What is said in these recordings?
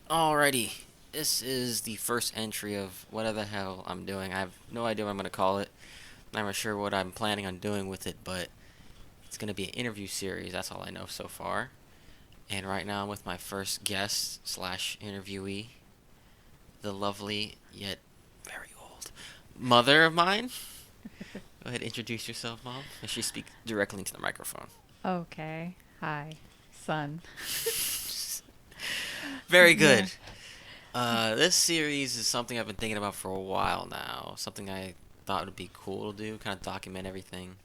Alrighty, this is the first entry of whatever the hell I'm doing. I have no idea what I'm gonna call it. I'm not sure what I'm planning on doing with it, but it's gonna be an interview series. That's all I know so far. And right now I'm with my first guest slash interviewee, the lovely yet very old mother of mine. Go ahead, introduce yourself, Mom. And she speak directly into the microphone. Okay. Hi, son. Very Yeah. good. This series is something I've been thinking about for a while now. Something I thought would be cool to do, kind of document everything.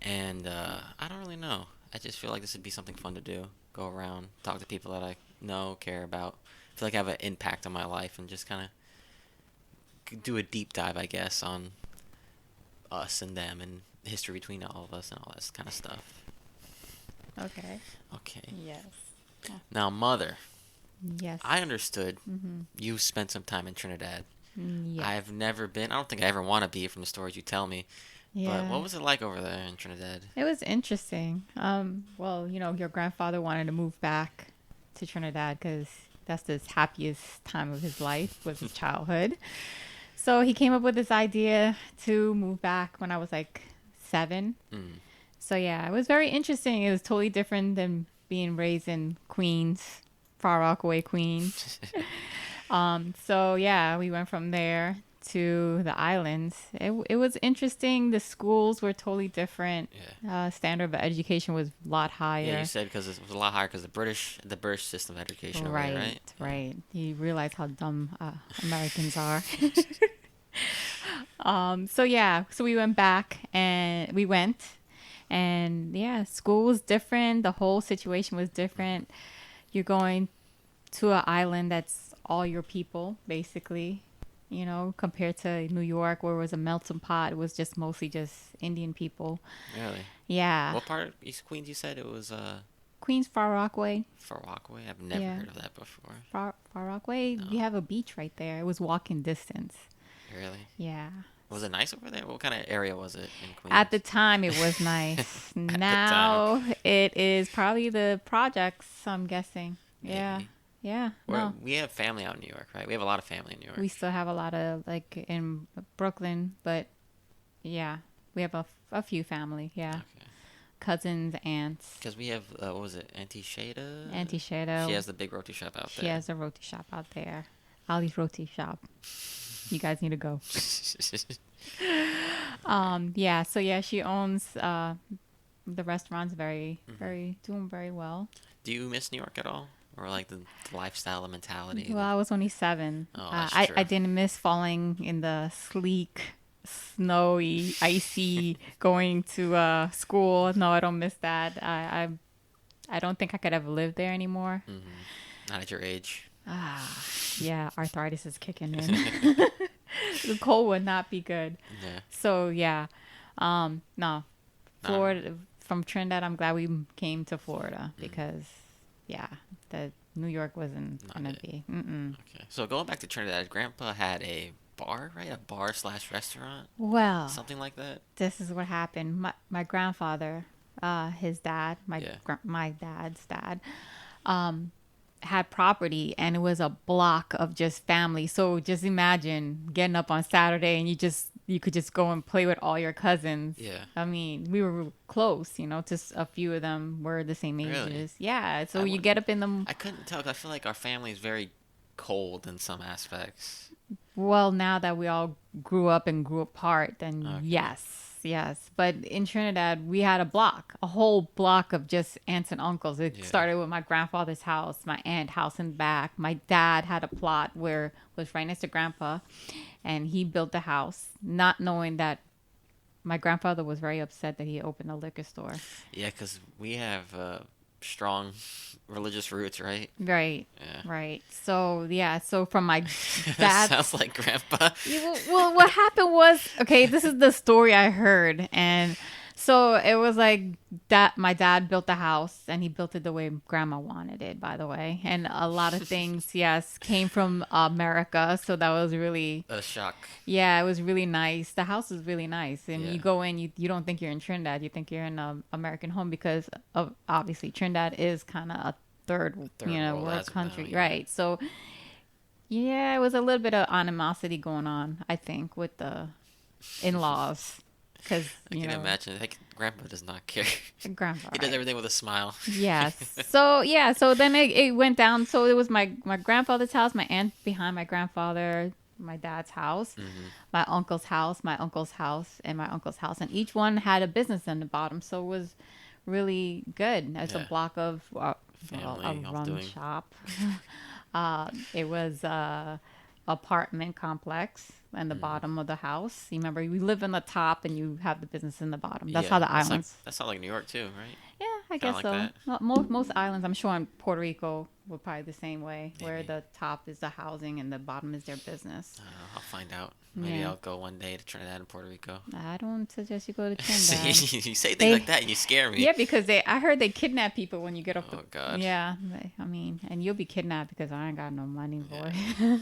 And I don't really know. I just feel like this would be something fun to do. Go around, talk to people that I know, care about. Feel like I have an impact on my life, and just kind of do a deep dive, I guess, on us and them and the history between all of us and all that kind of stuff. Okay. Okay. Yes. Oh, Now, mother, yes. I understood Mhm. you spent some time in Trinidad. Yes. I've never been. I don't think I ever want to be from the stories you tell me. But what Yeah. was it like over there in Trinidad? It was interesting. Well, your grandfather wanted to move back to Trinidad because that's his happiest time of his life was his childhood. So he came up with this idea to move back when I was like 7. Mm. So yeah, it was very interesting. It was totally different than being raised in Queens, Far Rockaway, Queens. So yeah, we went from there to the islands. It was interesting. The schools were totally different. Yeah. Standard of education was a lot Yeah, you higher. said because it was a lot higher because the British system of education over there, Right, right? Yeah. right. You realize how dumb Americans are. So yeah, so we went back and we went, and yeah, school was different. The whole situation was different. You're going to an island that's all your people, basically. Compared to New York, where it was a melting pot, it was just mostly just Indian people. Really? Yeah, What part of East Queens you said it was? Queens, Far Rockaway. Far Rockaway. I've never Yeah, heard of that before. Far Rockaway. No. We have a beach right there. It was walking distance. Really? Yeah. Was it nice over there? What kind of area was it in At Queens? the time, it was nice. At the time, Now it is probably the projects, I'm guessing. Yeah. maybe. Yeah. Or No. we have family out in New York, right? We have a lot of family in New We York. still have a lot of, like, in Brooklyn, but yeah, we have a few family. Yeah. Okay. Cousins, aunts, Because we have what was it? Auntie Shada. Auntie She Shadow. has the big roti shop out She there. has a roti shop out there. Ali's Roti Shop. You guys need to go. Yeah, so yeah, she owns the restaurant's very, Mhm. very doing very well. Do you miss New York at all, or like the lifestyle, the mentality? Well, I was only 7. Oh, that's I true. didn't miss falling in the sleek, snowy, icy going to school. No, I don't miss that. I don't think I could ever live there anymore. Not at your age. Ah, yeah, arthritis is kicking in. The cold would not be good. Yeah. So yeah, no, Nah. Florida from Trinidad. I'm glad we came to Florida Mm, because yeah, the New York wasn't not gonna it. be. Mm-mm. Okay. So going back to Trinidad, Grandpa had a bar, right? A bar slash restaurant, Well, something like that. this is what happened. My grandfather, his dad, Yeah. my dad's dad, um, had property, and it was a block of just family. So just imagine getting up on Saturday and you could just go and play with all your cousins. Yeah. I mean, we were close, just a few of them were the same Really. ages. Yeah, so I you would. get up in the I couldn't tell 'cause I feel like our family is very cold in some aspects. Well, now that we all grew up and grew apart, then Okay. yes, yes. But in Trinidad, we had a whole block of just aunts and uncles. It Yeah. started with my grandfather's house, my aunt house in the back. My dad had a plot where it was right next to grandpa, and he built the house, not knowing that my grandfather was very upset that he opened a liquor store. Yeah, 'cause we have strong religious roots, right? Right, Yeah. right. So yeah, so from my That dad's sounds like Grandpa. Yeah, well, what happened was, okay, this is the story I heard. And so it was like that my dad built the house and he built it the way grandma wanted it, by the way. And a lot of things, yes, came from America. So that was really, A shock. yeah, it was really nice. The house is really nice. And Yeah. you go in, you don't think you're in Trinidad, you think you're in an American home because of obviously Trinidad is kind of a third, Third world world as of now, country, yeah. right? So yeah, it was a little bit of animosity going on, I think, with the in-laws, because I can imagine. Like, Grandpa does not care. grandpa, He does right? everything with a smile. Yes. So yeah, so then it went down. So it was my grandfather's house, my aunt behind my grandfather, my dad's house, Hmm. my uncle's house, and my uncle's house, and each one had a business in the bottom. So it was really good. It's a Yeah. block of well, a Family, all rum doing. shop. It was apartment complex in the Hmm. bottom of the house. You remember, you live in the top and you have the business in the bottom. That's how Yeah, the islands. that's not like New York too, right? Yeah, I Kind of guess like so. that, Most islands, I'm sure in Puerto Rico, were probably the same way, where maybe. the top is the housing and the bottom is their business. I'll find out. Maybe Yeah, I'll go one day to Trinidad and Puerto Rico. I don't suggest you go to Trinidad. See, you say things like They, that and you scare me. yeah, because I heard they kidnap people when you get off the. Oh God. Yeah, I mean, and you'll be kidnapped because I ain't got no money, boy. Yeah.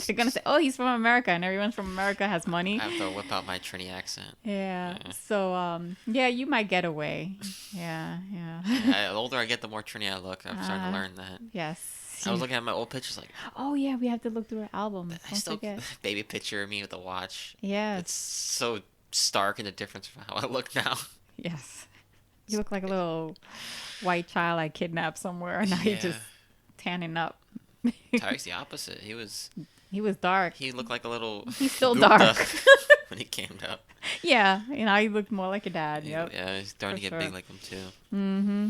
They're gonna say, "Oh, he's from America," and everyone from America has money. I have to whip out my Trini accent. Yeah. Yeah. So, yeah, you might get away. Yeah, yeah. Yeah, the older I get, the more Trini I look. I'm starting to Uh, learn that. yes. I was looking at my old pictures, like Oh yeah, we have to look through our albums. I Don't still forget. baby picture of me with a watch. It's Yes. so stark in the difference from how I look now. Yes. You look like a little white child I kidnapped somewhere, and now you're Yeah, just tanning up. Tyreek's the opposite. He was dark. He looked like a little He's still Gupta dark. when he came up. Yeah, he looked more like your dad. Yep, Yeah, he's starting for to get sure. big like him too. Mm-hmm.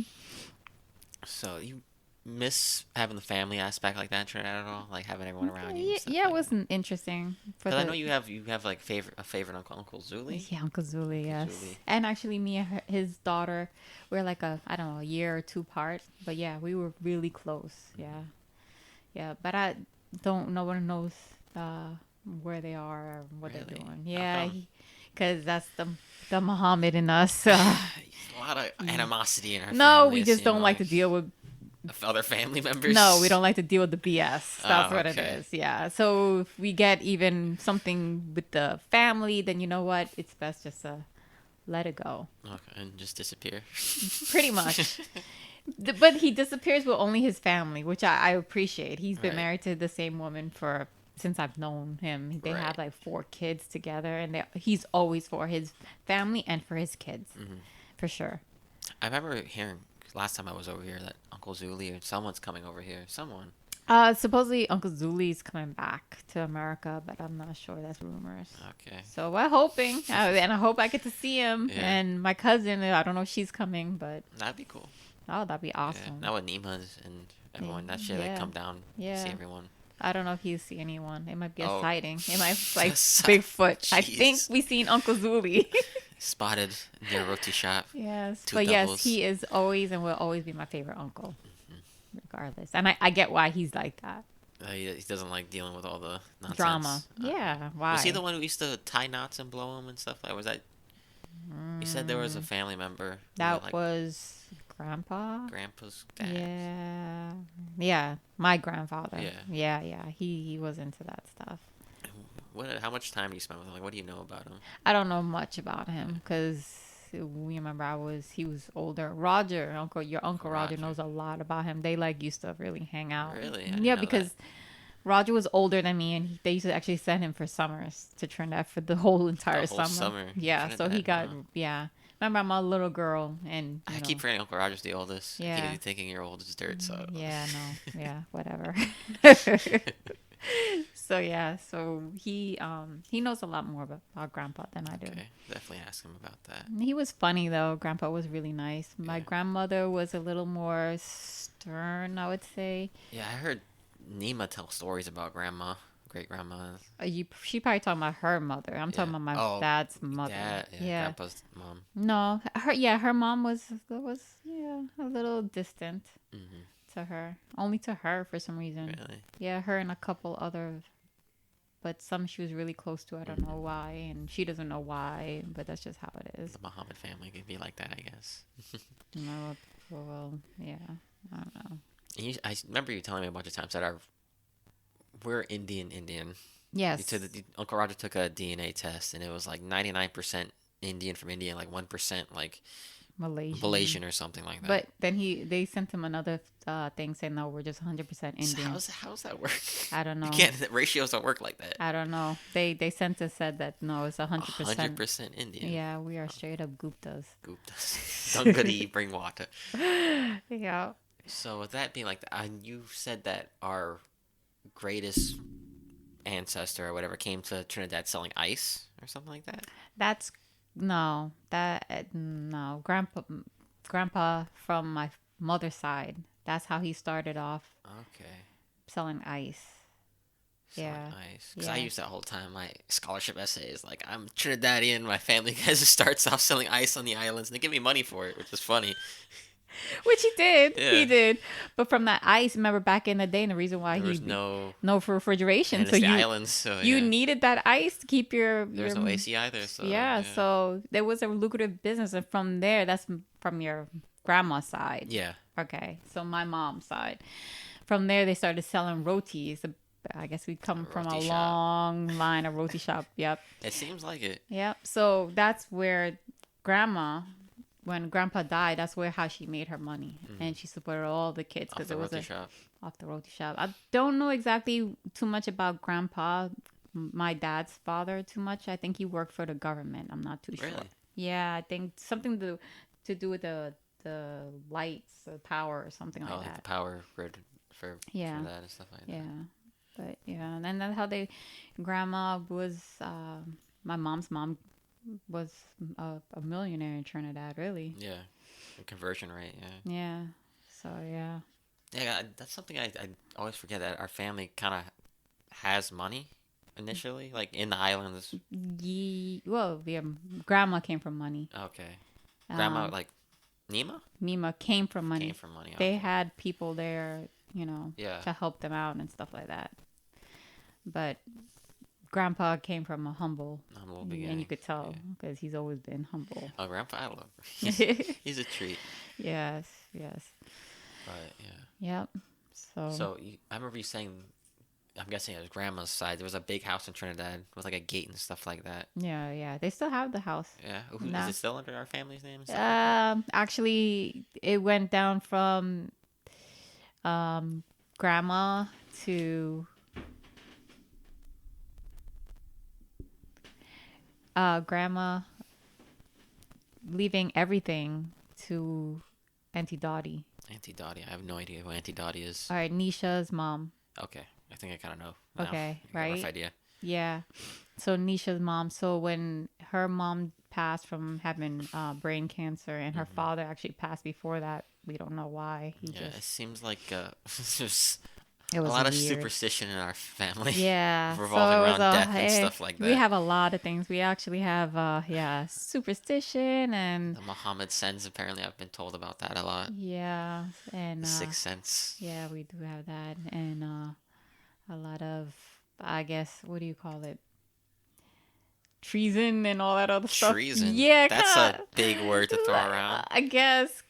So you miss having the family aspect like that in Trinidad at all? Like having everyone around you and Yeah, stuff yeah, it like was that? interesting for Because I the know you have like a favorite uncle, Uncle Zuli. yeah, Uncle Zuli, Uncle yes. Zuli. And actually, me and his daughter, we're like I don't know, a year or two apart. But yeah, we were really close. Yeah, yeah. But I don't. No one knows uh, where they are or what they're Really? doing. How Yeah, come? because that's the Muhammad in us. A lot of animosity in our No, family. we It just seemed don't like to like deal with. of other family members. No, we don't like to deal with the BS. That's Oh, what it okay. is. Yeah. So if we get even something with the family, then you know what? It's best just to let it go. Okay, and just disappear. Pretty much. But he disappears with only his family, which I appreciate. He's been Right. married to the same woman for since I've known him. They have Right. like 4 kids together, and he's always for his family and for his kids, Hmm. for sure. I remember hearing last time I was over here that Uncle Zuli or someone's coming over here. Someone. Supposedly Uncle Zuli's coming back to America, but I'm not sure. That's rumors. Okay. So we're hoping, and I hope I get to see him. Yeah. And my cousin, I don't know if she's coming, but That'd be cool. oh, that'd be Yeah. awesome. Now with Nima's and everyone, that shit, like Yeah. come down, Yeah. see everyone. I don't know if he'll see anyone. It might be a Oh. sighting. It might be like Si- Bigfoot. I think Jeez. we seen Uncle Zuli. Spotted near a roti shop. Yes, Two but yes, doubles. he is always and will always be my favorite uncle, regardless. And I get why he's like that. He doesn't like dealing with all the nonsense. Drama. Uh, Yeah, why? Was he the one who used to tie knots and blow them and stuff? Like, was that? You said there was a family member. That like was Grandpa. Grandpa's dad. Yeah, yeah, my grandfather. Yeah. Yeah. He was into that stuff. How much time do you spend with him? Like, what do you know about him? I don't know much about him because we remember he was older. Your uncle Roger Roger. knows a lot about him. They like used to really hang out. Really? I didn't Yeah, know because Roger was older than me, and they used to actually send him for summers to Trinidad for the whole entire The whole summer. summer, Yeah, so he got Trinidad, yeah. Remember, I'm a little girl, and I keep forgetting Uncle Roger's the oldest. I Yeah. keep thinking you're old as dirt, so. yeah, no, yeah, whatever. So yeah, so he knows a lot more about Grandpa than I do. Okay, definitely ask him about that. He was funny though. Grandpa was really nice. My Yeah. grandmother was a little more stern, I would say. Yeah, I heard Nima tell stories about grandma, great grandma. She probably talking about her mother. I'm talking Yeah. about my Oh, dad's mother. Dad, yeah, grandpa's mom. No, her mom was a little distant Hmm. to her. Only to her for some reason. Really? Yeah, her and a couple other, but some she was really close to. I don't know why, and she doesn't know why. But that's just how it is. The Muhammad family could be like that, I guess. No, well, yeah, I don't know. I remember you telling me a bunch of times that we're Indian. Yes. Uncle Roger took a DNA test, and it was like 99% Indian from India, and like 1% like Malaysian. Malaysian or something like that. But then they sent him another thing saying no, we're just 100% So Indian. how's that work? I don't know. You can't. Ratios don't work like that. I don't know. They sent us said that no, it's 100%. 100% Indian. Yeah, we are straight up Guptas. Guptas. Dungadi, bring water. Yeah. So with that being like that, and you said that our greatest ancestor or whatever came to Trinidad selling ice or something like that. That's no grandpa from my mother's side. That's how he started off Okay. selling ice. Selling Yeah. ice. Because I Yeah. used that whole time. My scholarship essay is like, I'm Trinidadian. My family starts off selling ice on the islands, and they give me money for it, which is funny. Which he did. Yeah. He did. But from that ice, remember back in the day, and the reason why There was he no, for refrigeration. and So it's the you islands, so you yeah. needed that ice to keep your There was no AC either, so yeah. So there was a lucrative business, and from there, that's from your grandma's side. Yeah. Okay, so my mom's side. From there, they started selling rotis. I guess we come from a Roti shop. long line of roti shop. Yep, It seems like it. yep. So that's where grandma, when grandpa died, that's where how she made her money, and she supported all the kids Off because the it was roti shop. off the roti shop. I don't know exactly too much about grandpa, my dad's father, too much. I think he worked for the government. I'm not too sure. Really? Yeah, I think something to do with the lights, the power, or something like Oh, like that. the power grid for Yeah. that and stuff like that. Yeah, but yeah, and then that's how grandma was, my mom's mom was a millionaire in Trinidad, really. Yeah. The conversion rate, yeah. Yeah, so yeah. Yeah, that's something I always forget that our family kind of has money initially, like in the islands. Well, yeah, grandma came from money. Okay. Grandma, Um, like, Nima? Nima came from money. Came from money. They Okay. had people there, Yeah. to help them out and stuff like that. But grandpa came from a humble, Humble and beginning. you could tell Yeah. because he's always been humble. Oh, Grandpa, I love him. He's a treat. Yes. But, yeah. Yep. So, I remember you saying, I'm guessing it was Grandma's side, there was a big house in Trinidad with, like, a gate and stuff like that. Yeah. They still have the house. Yeah. No. Is it still under our family's name and stuff like that? Actually, it went down from grandma to grandma leaving everything to Auntie Dottie. Auntie Dottie. I have no idea who Auntie Dottie is. All right, Nisha's mom. Okay. I think I kind of know now. Okay, I got a rough right? idea. Yeah. So Nisha's mom. So when her mom passed from having brain cancer, and her father actually passed before that, we don't know why. He Yeah, it just seems like there's it a was lot of weird. superstition in our family. Yeah, revolving so it was around death and stuff like We that. have a lot of things. We actually have superstition and The Muhammad Sens, apparently, I've been told about that a lot. yeah, and The Sixth Sense. yeah, we do have that, and a lot of, I guess, what do you call it? Treason and all that other stuff. Treason. Yeah, That's kinda, a big word to throw around. I guess,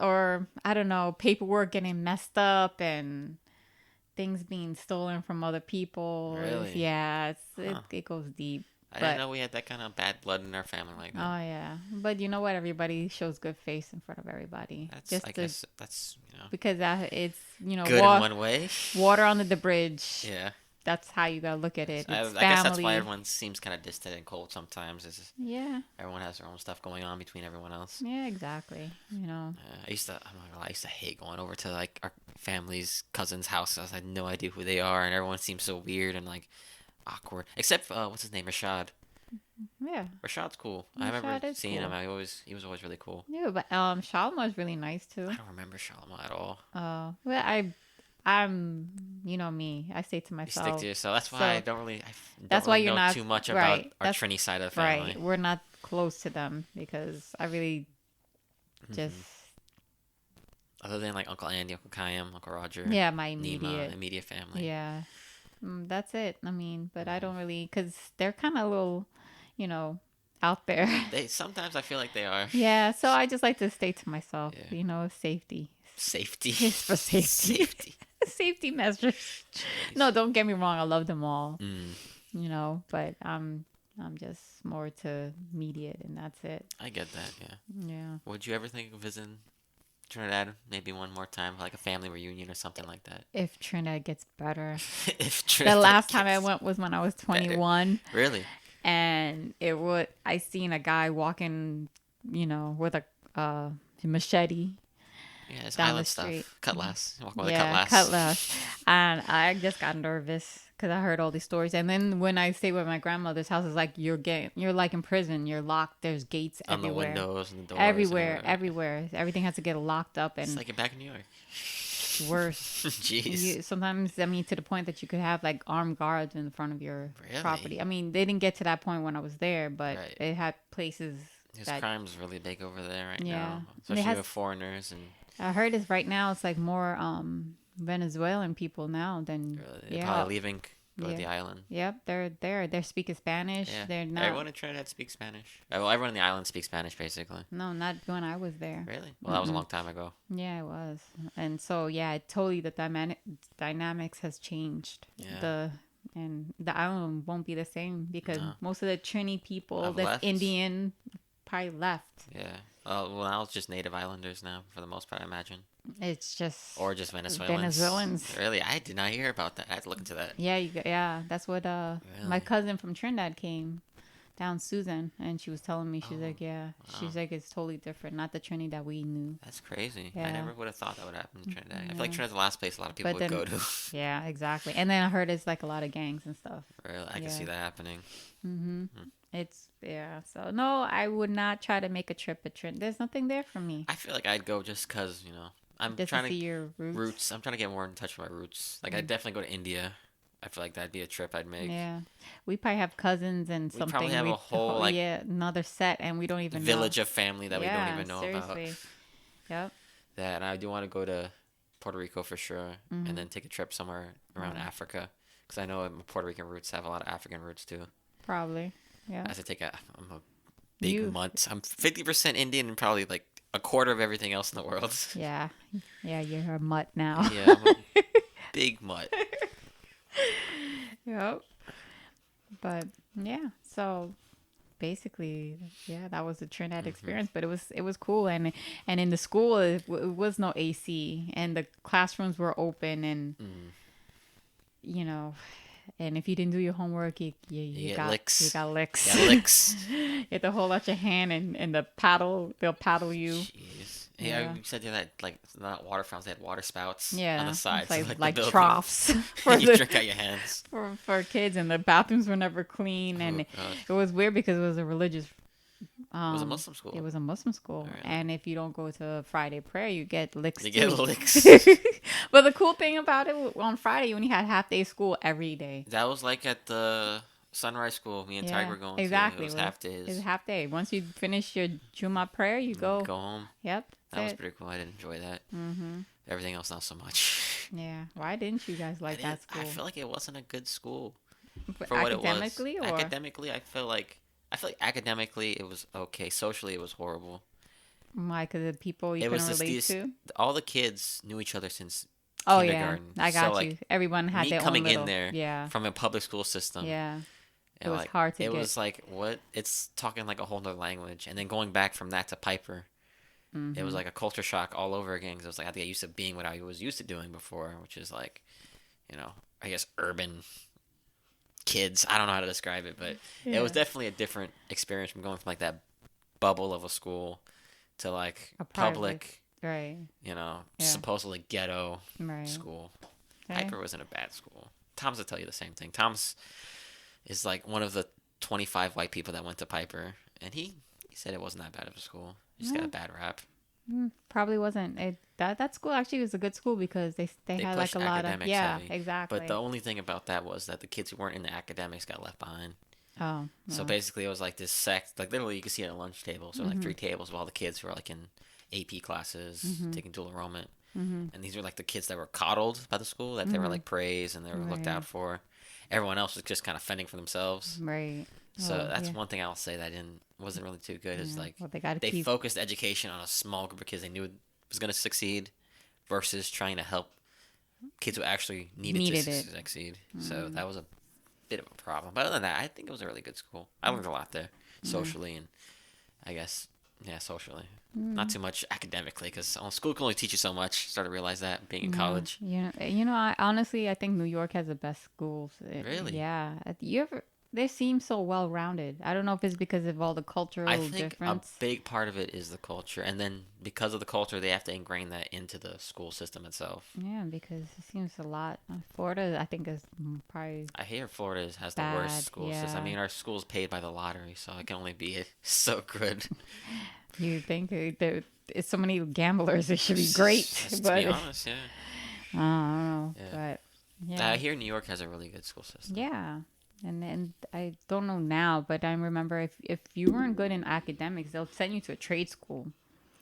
or I don't know, paperwork getting messed up and things being stolen from other people. Really? Yeah, Huh. it goes deep. I didn't but- know we had that kind of bad blood in our family like that. Oh yeah, but you know what? Everybody shows good face in front of everybody. That's, I guess, that's, because it's good in one way. water under the bridge. Yeah. That's how you gotta look at it. I It's guess that's why family. everyone seems kind of distant and cold sometimes. Is just Yeah, everyone has their own stuff going on between everyone else. yeah, exactly. I'm not gonna lie, I used to hate going over to like our family's cousin's house. I had no idea who they are, and everyone seems so weird and like awkward. Except what's his name, Rashad. yeah, Rashad's cool. I Rashad remember is seeing him. cool. He was always really cool. yeah. But Shalma's really nice too. I don't remember Shalma at all. Well, I'm you know me. I say to You myself, stick to yourself. That's why so- I don't really. that's don't why really you're know not- too much right, about our that's- Trini side of the family. right? We're not close to them because I really just Other than like Uncle Andy, Uncle Kayam, Uncle Roger. yeah, my Nima, immediate. immediate family. Yeah. That's it. I mean, but I don't really, because they're kind of a little, out there. They sometimes I feel like they are. Yeah. So I just like to stay to myself, Yeah. Safety. Safety. It's for safety. Safety. Safety measures. No, don't get me wrong. I love them all, Mm. but I'm just more to immediate, and that's it. I get that. Yeah. Yeah. Would you ever think of visiting Trinidad maybe one more time, like a family reunion or something like that? If Trinidad gets better. If The Trinidad last time I gets went was when I was better. 21, Really? and I seen a guy walking, with a machete Yeah, it's down the island street. stuff. Cutlass. Walk with a Yeah, cutlass. cutlass. And I just got nervous because I heard all these stories. And then when I stayed with my grandmother's house, it's like you're like in prison. You're locked. There's gates On the everywhere. windows and the doors. Everywhere, everywhere. Everything has to get locked up, It's and like you're back in New York. worse. Jeez. Sometimes, I mean, to the point that you could have like armed guards in front of your Really? property. I mean, they didn't get to that point when I was there, but Right. it had places There's that crime's really big over there right Yeah. now, And it especially has- with foreigners and I heard is right now it's like more Venezuelan people now than they're yeah. probably leaving, go to Yeah. the island. Yep, they're there. They're speaking Spanish. Yeah. They're not. Everyone in Trinidad speaks Spanish. Well, everyone in the island speaks Spanish, basically. No, not when I was there. Really? Well, that was a long time ago. Yeah, it was. And so yeah, totally the dynamics has changed. Yeah. And the island won't be the same because No. most of the Trini people, Have the left. Indian, probably left. Yeah. Well, now it's just native islanders now, for the most part, I imagine. It's just Or just Venezuelans. Venezuelans. Really? I did not hear about that. I had to look into that. Yeah, yeah. That's what my Really? cousin from Trinidad came down, Susan, and she was telling me she's Oh, like, yeah, she's like it's totally different, not the Trinidad that we knew. That's crazy. I Yeah. never would have thought that would happen in Trinidad. I feel Yeah. like Trinidad's the last place a lot of people But would then- go to. Yeah, exactly. And then I heard it's like a lot of gangs and stuff. Really? I can Yeah. see that happening. It's yeah. So no, I would not try to make a trip to Trinidad. There's nothing there for me. I feel like I'd go just because, I'm Just to trying see to your roots. I'm trying to get more in touch with my roots. Like, I'd definitely go to India. I feel like that'd be a trip I'd make. Yeah, we probably have cousins and We something. probably have a whole, like, another set, and we don't even Village know. of family that we don't even know about. seriously. Yep. That, and I do want to go to Puerto Rico for sure, Mm-hmm. and then take a trip somewhere around Africa, because I know my Puerto Rican roots have a lot of African roots too. Probably. Yeah. I have to take I'm a big You- mutt. I'm 50% Indian and probably like a quarter of everything else in the world. Yeah. Yeah. You're a mutt now. Yeah, I'm a big mutt. Yep. But yeah, so basically, yeah, that was the Trinidad experience. But it was cool, and in the school it was no AC, and the classrooms were open, and and if you didn't do your homework, you get got licks. You got licks. Yeah, licks. You have to hold out your hand, and the paddle, they'll paddle you. Jeez. Yeah. Yeah, you said you had like not water fountains, they had water spouts Yeah, on the sides, it's of, like the building. troughs for you drink out your hands. for kids, and the bathrooms were never clean, and Oh, God. it was weird because it was a religious. It was a Muslim school. It was a Muslim school, Really? and if you don't go to Friday prayer, you get licks. You get too. licks. But the cool thing about it, on Friday, you only had half day school every day. That was like at the Sunrise School me and Ty were going exactly. to. It was half days. It was half day. Once you finish your Juma prayer, you go. Go home. Yep. That was it. pretty cool. I did enjoy that. Mm-hmm. Everything else, not so much. Yeah. Why didn't you guys like that school? I feel like it wasn't a good school But for what it was. academically, or Academically, I feel like academically it was okay. Socially, it was horrible. why? Because the people you It was couldn't just relate these. to. All the kids knew each other since Oh yeah, kindergarten. I got So, you. like, Everyone had me their coming own little, in there Yeah. from a public school system. Yeah. and, It was like, hard to It get. was like what it's talking like a whole nother language, and then going back from that to Piper. It Mm-hmm. was like a culture shock all over again because it was like I had to get used to being what I was used to doing before, which is like, I guess urban kids. I don't know how to describe it, but it was Yeah. definitely a different experience from going from like that bubble of a school to like A private, public, Right. Yeah. supposedly ghetto Right. school. Okay. Piper wasn't a bad school. Tom's will tell you the same thing. Tom's is like one of the 25 white people that went to Piper, and he said it wasn't that bad of a school. He just got a bad rap. Probably wasn't. That school actually was a good school because they had like pushed a lot of academics heavy. exactly. But the only thing about that was that the kids who weren't in the academics got left behind. oh So basically, it was like this sect. Like literally, you could see it at a lunch table. So like 3 tables of all the kids who were like in AP classes, taking dual enrollment. And these were like the kids that were coddled by the school, that they were like praised and they were looked Right. out for. Everyone else was just kind of fending for themselves. right. So Well, that's yeah. one thing I'll say that wasn't really too good. Is like Well, they got to they keep. focused education on a small group of kids they knew was going to succeed, versus trying to help kids who actually needed Needed to it. succeed. So that was a bit of a problem. But other than that, I think it was a really good school. I learned a lot there, socially and I guess yeah, socially. Not too much academically, because school can only teach you so much. Started to realize that being in college. Yeah, you know, I honestly I think New York has the best schools. Really? Yeah, you ever? They seem so well rounded. I don't know if it's because of all the I cultural think a difference. big part of it is the culture, and then because of the culture, they have to ingrain that into the school system itself. Yeah, because it seems a lot. Florida, I think, is probably I hear Florida has the worst bad. school system. I Yeah, mean, our school's paid by the lottery, so it can only be so good. you think there it's so many gamblers, it should be great, To but be honest, yeah. I don't know. Yeah. But I yeah, hear New York has a really good school system. yeah. And I don't know now, but I remember if you weren't good in academics, they'll send you to a trade school.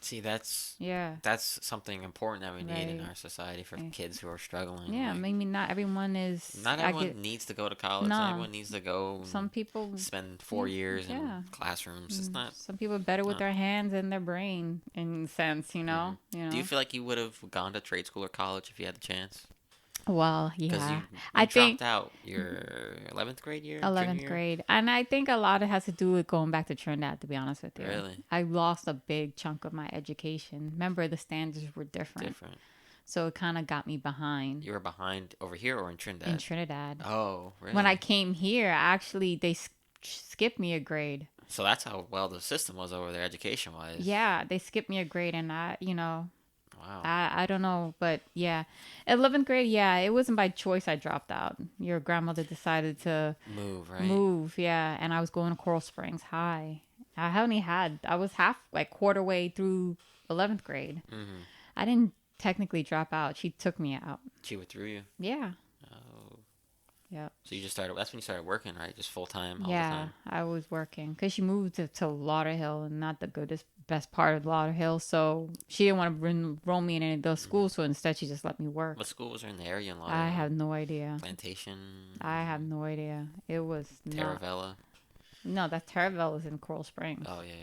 See, that's Yeah. that's something important that we need in Right. our society for Yeah. kids who are struggling. Yeah, Like, maybe not everyone is. not I everyone get needs to go to college. Not no. everyone needs to go Some people, spend 4 years yeah. in classrooms. It's not. Some people are better with No. their hands and their brain, in a sense. You know. You know. Do you feel like you would have gone to trade school or college if you had the chance? Well, Because yeah. you I dropped think out your 11th grade year, junior 11th year? grade, and I think a lot of it has to do with going back to Trinidad. To be honest with you, Really? I lost a big chunk of my education. Remember, the standards were different, Different. so it kind of got me behind You were behind over here or in Trinidad? in Trinidad. Oh, really? When I came here, actually, they skipped me a grade. So that's how well the system was over there, education wise. Yeah, they skipped me a grade, and Wow. I don't know, but yeah, 11th grade, yeah, it wasn't by choice I dropped out. Your grandmother decided to Move, right? move, yeah, and I was going to Coral Springs High. I was half, like, quarter way through 11th grade. Mm-hmm. I didn't technically drop out. She took me out. She withdrew you. Yeah, Oh. yeah. So you just started. That's when you started working, right? Just full time all the Yeah, time. I was working because she moved to Lauderhill, and not the best part of Lauderhill. So she didn't want to enroll me in any of those schools. So instead, she just let me work. What school was there in the area in I Lauderdale? have no idea. Plantation. I have no idea. It was not. Taravella. No, that Terraville is in Coral Springs. Oh yeah.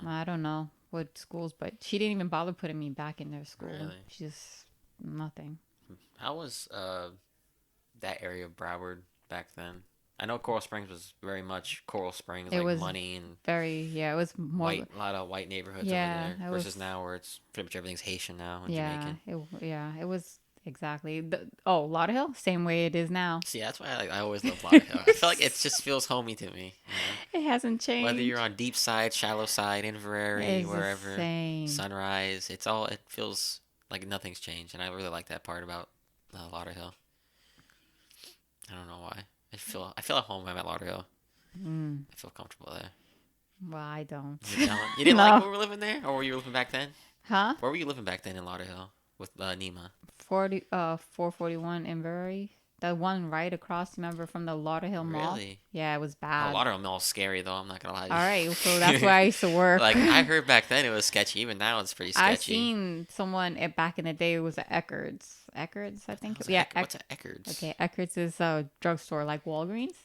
I don't know what schools, but she didn't even bother putting me back in their school. Really? She just nothing. How was that area of Broward back then? I know Coral Springs was very much Coral Springs, It like was money and Yeah, it was more. a lot of white neighborhoods Yeah, over there. it Versus was- now where it's pretty much everything's Haitian now and Yeah, Jamaican. it was exactly. Lauderhill, same way it is now. See, that's why I always love Lauderdale. I feel like it just feels homey to me. It hasn't You know? changed. Whether you're on Deep Side, Shallow Side, Inverary, It's the wherever, same. Sunrise, it feels like nothing's changed, and I really like that part about Lauderdale. I don't know why. I feel at home when I'm at Lauderdale. I feel comfortable there. Well, I don't. You didn't No. like when we were living there, or were you living back then? Huh? Where were you living back then in Lauderdale with Nima? 441 Inverary. The one right across, remember, from the Lauderhill Mall? Really? Yeah, it was Oh, bad. Lauderdale Mall's scary though. I'm not gonna lie to you. All right, so that's where I used to work. Like I heard back then it was sketchy. Even now it's pretty sketchy. I seen someone back in the day. It was at Eckerd's. Eckerd's, I think. Yeah. What's at Eckerd's? Okay, Eckerd's is a drugstore like Walgreens,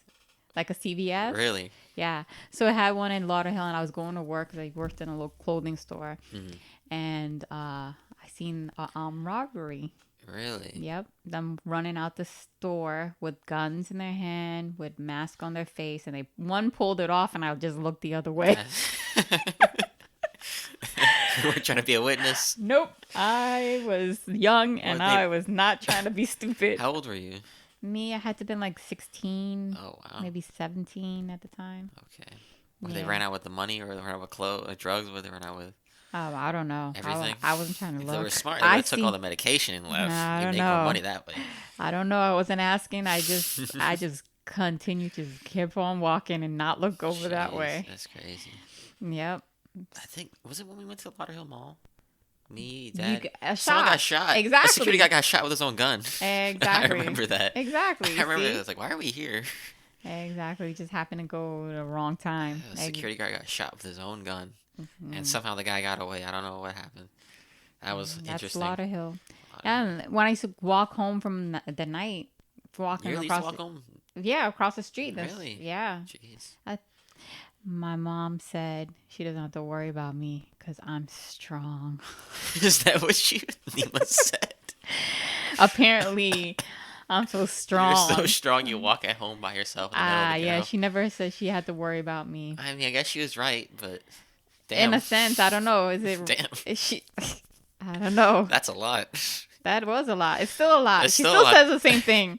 like a CVS. Really? Yeah. So I had one in Lauderhill, and I was going to work because I worked in a little clothing store, Mhm. and I seen a robbery. Really? Yep, them running out the store with guns in their hand, with mask on their face, and one pulled it off, and I just looked the other way. We're trying to be a witness. Nope, I was young, and What, they- I was not trying to be stupid. How old were you? Me, I had to been like 16, Oh wow. maybe 17 at the time. Okay. Well, they Yeah. ran out with the money, or they ran out with drugs, or they ran out with I don't know. everything. I wasn't trying to If look. they were smart, they I would have took all seen- the medication and left. Nah, I You'd don't make more know. money that way. I don't know. I wasn't asking. I just continued to keep on walking and not look over that Jeez, way. That's crazy. Yep. I think was it when we went to the Lauderhill Mall? Me, You Dad. g- a Someone got shot. A Exactly. security guy got shot with his own gun. Exactly. I remember that. Exactly. I remember see? it was like, why are we here? Exactly. Just happened to go at the wrong time. A security guard got shot with his own gun, and somehow the guy got away. I don't know what happened. That was That's interesting. Lauderhill. And when I used to walk home from the night, walking You really used to across, walk home? yeah, across the street. Really? Yeah. Jeez. My mom said she doesn't have to worry about me because I'm strong. Is that what Nima said? Apparently, I'm so You're strong. so strong. You walk at home by yourself in the middle of Ah, the yeah. ghetto. She never said she had to worry about me. I mean, I guess she was right, but In damn, a sense, I don't know. Is it? damn, Is she? I don't know. that's a lot. That was a lot. It's still a lot. It's She still a still lot. says the same thing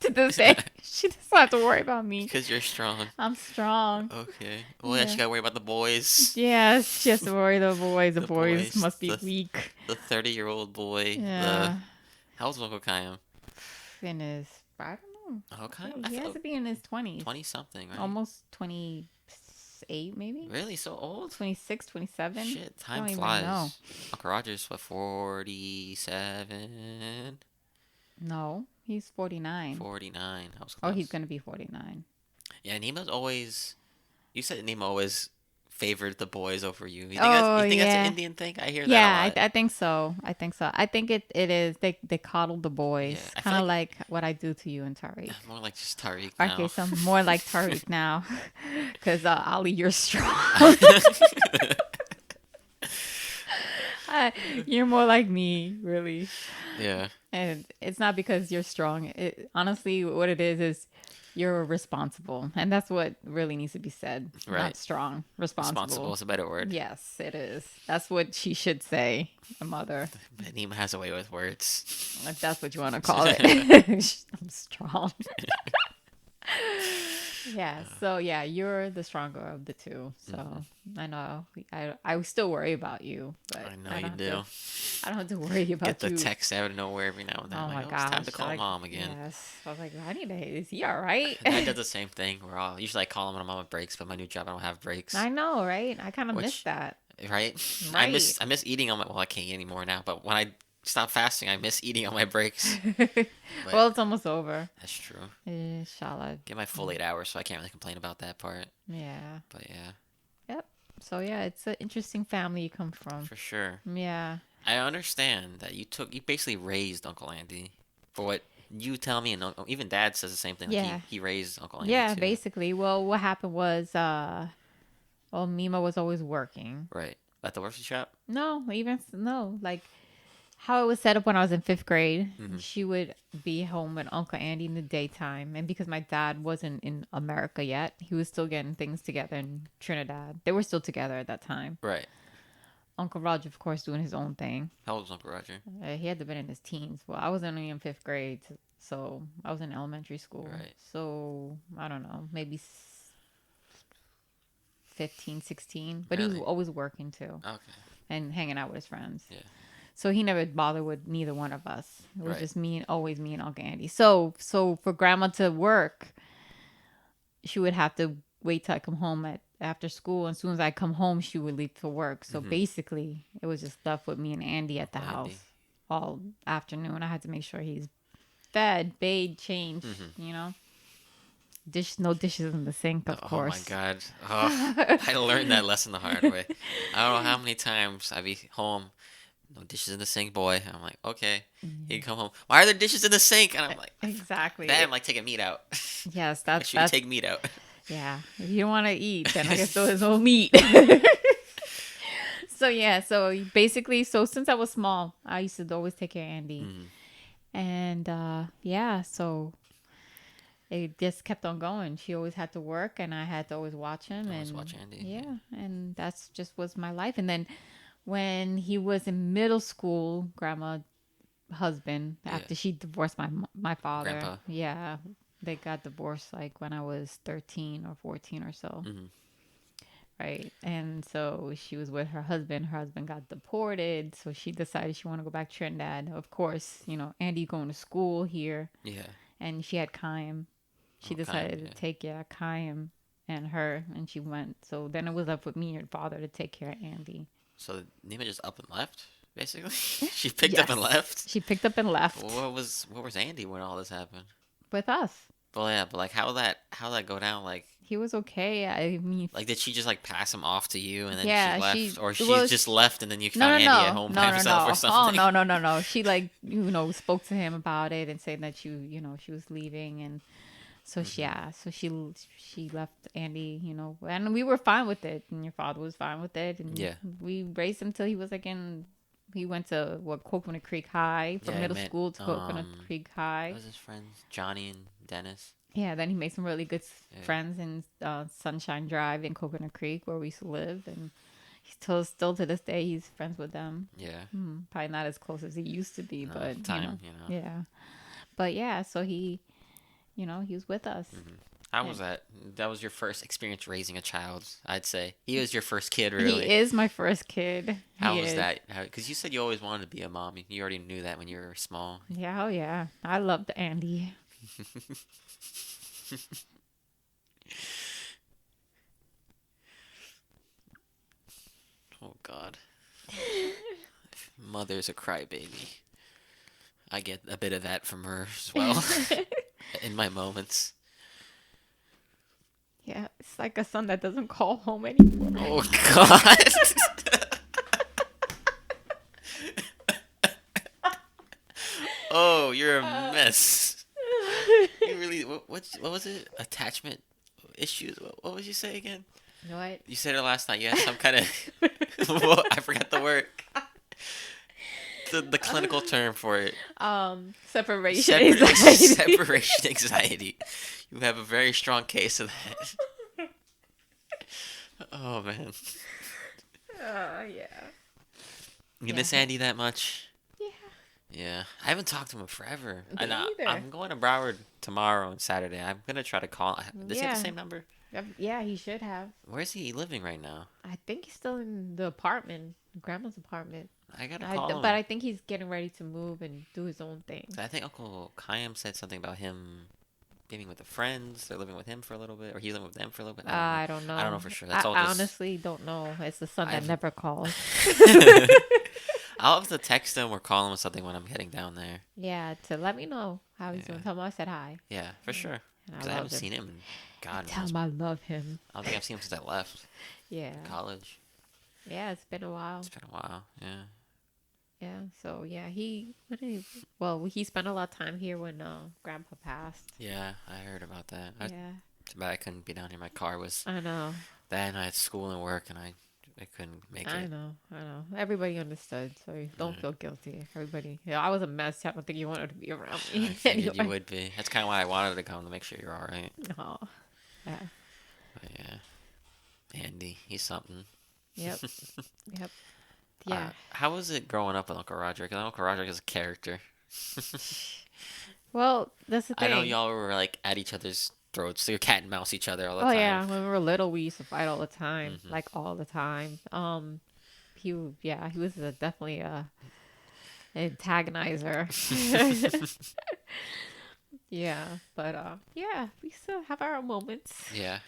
to this day. She doesn't have to worry about me. Because you're strong. I'm strong. Okay. Well, yeah, she Yeah. gotta worry about the boys. Yes, she has to worry the boys. The The boys boys. must be weak. The 30-year-old boy. Yeah. How old's Uncle Kayam? In his, I don't know. Oh, Kayam? I He has thought to be in his 20s. 20 something, right? Almost 28, maybe? Really? So old? 26, 27? Shit, time Don't even flies. know. Uncle Roger's what, 47? No, he's 49. 49. I was Oh, close. he's going to be 49. Yeah, Nemo's always. You said Nemo always favored the boys over you. You think, Oh, that's yeah. an Indian thing? I hear that a Yeah, lot. I think so. I think so. I think it is. They coddle the boys. Yeah, I feel Kind of like what I do to you and Tariq. More like just Tariq now. Okay, so I'm more like Tariq now. Because Ali, you're strong. You're more like me, really. Yeah. And it's not because you're strong. Honestly, what it is you're responsible. And that's what really needs to be said. Right. Not strong. Responsible is a better word. Yes, it is. That's what she should say, a mother. But Nemo has a way with words. If that's what you want to call it. I'm strong. Yeah, so yeah, you're the stronger of the two. So I know I still worry about you, but I know I you don't do. have to, I don't have to worry about Get the you. text out of nowhere every now and then. Oh Like, my It's gosh! time to call mom again. Yes, I was like, I need to. Is he all right? I did the same thing. Usually I call him when I'm on breaks, but my new job I don't have breaks. I know, right? I kind of Which- miss that. Right? I miss eating on my. Well, I can't eat anymore now. But when I stop fasting, I miss eating on my breaks. Well, it's almost over. That's true. Inshallah. Get my full 8 hours, so I can't really complain about that part. Yeah. But yeah, Yep. So yeah, it's an interesting family you come from. for sure. Yeah. I understand that you basically raised Uncle Andy. For what you tell me, and even Dad says the same thing. Like Yeah. he raised Uncle Andy. Yeah, too. basically. Well, what happened was, Mima was always working. Right. At the workshop shop. No, like how it was set up when I was in 5th grade. Mm-hmm. She would be home with Uncle Andy in the daytime, and because my dad wasn't in America yet, he was still getting things together in Trinidad. They were still together at that time. Right. Uncle Roger, of course, doing his own thing. How old was Uncle Roger? He had to been in his teens. Well, I was only in 5th grade, so I was in elementary school. Right. So I don't know, maybe 15, 16. But he Really? was always working too Okay. and hanging out with his friends. Yeah. So he never bothered with neither one of us. It was Right. just always me and Uncle Andy. So for Grandma to work, she would have to wait till I come home after school. And as soon as I come home, she would leave for work. So basically, it was just stuff with me and Andy at the Uncle Andy. house all afternoon. I had to make sure he's fed, bathed, changed. You know, no dishes in the sink, of course. Oh my God. Oh, I learned that lesson the hard way. I don't know how many times I'd be home. No dishes in the sink, boy. I'm like, okay. He'd come home. Why are there dishes in the sink? And I'm like, Exactly. Dad, I'm like taking meat out. Yes, Make that's sure you take meat out. yeah. If you don't want to eat, then I guess there's no meat. So yeah, so basically, since I was small, I used to always take care of Andy, and yeah, so it just kept on going. She always had to work, and I had to always watch him. Always and watch Andy. Yeah, and that's just was my life. And then when he was in middle school, Grandma husband after she divorced my father. Grandpa. Yeah, they got divorced like when I was 13 or 14 or so. Right. And so she was with her husband. Her husband got deported. So she decided she wanted to go back to Trinidad. Of course, Andy going to school here. Yeah. And she had Kaim. She Oh, decided Kaim, to take Kaim and her. And she went. So then it was up with me and your father to take care of Andy. So Nima just up and left, basically? She picked up and Yes. left? She picked up and left What was Andy when all this happened? with us. Well, yeah, but like how that go down? Like He was okay. I mean, did she just like pass him off to you and then Yeah, she left, she- or she well, just left and then you no, found no, Andy no, at home no, by no, himself no. or something? Oh no. She spoke to him about it and said that she was leaving, and so she left Andy, and we were fine with it, and your father was fine with it, and Yeah. we raised him till he was like in He went to what Coconut Creek High Yeah, from I middle met school to Coconut Creek what High. was his friends? Johnny and Dennis. Yeah, then he made some really good Yeah. friends in Sunshine Drive in Coconut Creek where we used to live, and he's still to this day he's friends with them. Yeah. Probably not as close as he used to be, No, but time, you know. yeah. But yeah, so he was with us. How was that? That was your first experience raising a child, I'd say. He was your first kid, He really. is my first kid. How He was is. that? Because you said you always wanted to be a mom. You already knew that when you were small. Yeah, oh yeah. I loved Andy. Oh, God. Mother's a crybaby. I get a bit of that from her as well in my moments. Yeah, it's like a son that doesn't call home anymore. Oh, God. Oh, you're a mess. You really, what was it? Attachment issues? What would you say again? What? You said it last night. You had some kind of, I forgot the word. The clinical term for it. Separation anxiety. Separation anxiety. You have a very strong case of that. Oh, man. Yeah. You Yeah. miss Andy that much? Yeah. Yeah. I haven't talked to him in forever. Me And either. I'm going to Broward tomorrow and Saturday. I'm going to try to call. Does he have Yeah. the same number? Yeah, he should have. Where's he living right now? I think he's still in the apartment, grandma's apartment. I got to call him. But I think he's getting ready to move and do his own thing. I think Uncle Kayam said something about him being with the friends. They're living with him for a little bit. Or he's living with them for a little bit. I don't know. I don't know for sure. That's I all just... honestly don't know. It's the son that I've- never calls. I'll have to text him or call him or something when I'm heading down there. Yeah, to let me know how he's doing. Tell him I said hi. Yeah, for sure. And Because I haven't seen him in God Tell knows. him I love him. I don't think I've seen him since I left Yeah. college. Yeah, it's been a while. It's been a while. Yeah. Yeah, so yeah, he spent a lot of time here when Grandpa passed. Yeah, I heard about that. Yeah, Too bad I couldn't be down here. My car was. I know. Then I had school and work, and I couldn't make I it. know. Everybody understood, so you don't feel guilty. Everybody. Yeah, I was a mess. I don't think you wanted to be around I me. figured you would be. That's kind of why I wanted to come to make sure you're all right. Oh, yeah. But yeah, Andy, he's something. Yep. Yep. Yeah. How was it growing up with Uncle Roger? Because Uncle Roger is a character. Well, that's the I thing. know y'all were like at each other's throats. So you cat and mouse each other all the Oh time. yeah, when we were little, we used to fight all the time, Mhm. like all the time. He was definitely a antagonizer. Yeah, but yeah, we still have our moments. Yeah.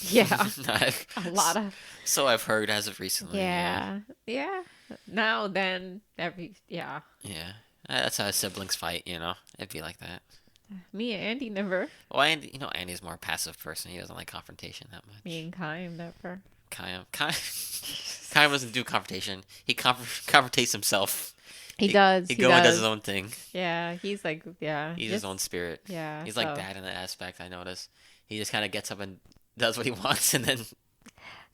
Yeah, I've- a lot of So I've heard as of recently. yeah. Now then, Yeah. That's how siblings fight, you know? It'd be like that. Me and Andy never. Well, Andy, Andy's more a passive person. He doesn't like confrontation that much. Me and Kai never. Kyle doesn't do confrontation. He confrontates himself. He does. He He go and does does. his own thing. Yeah, he's like He's just- his own spirit. Yeah, He's like so- that in that aspect, I notice. He just kind of gets up and does what he wants and then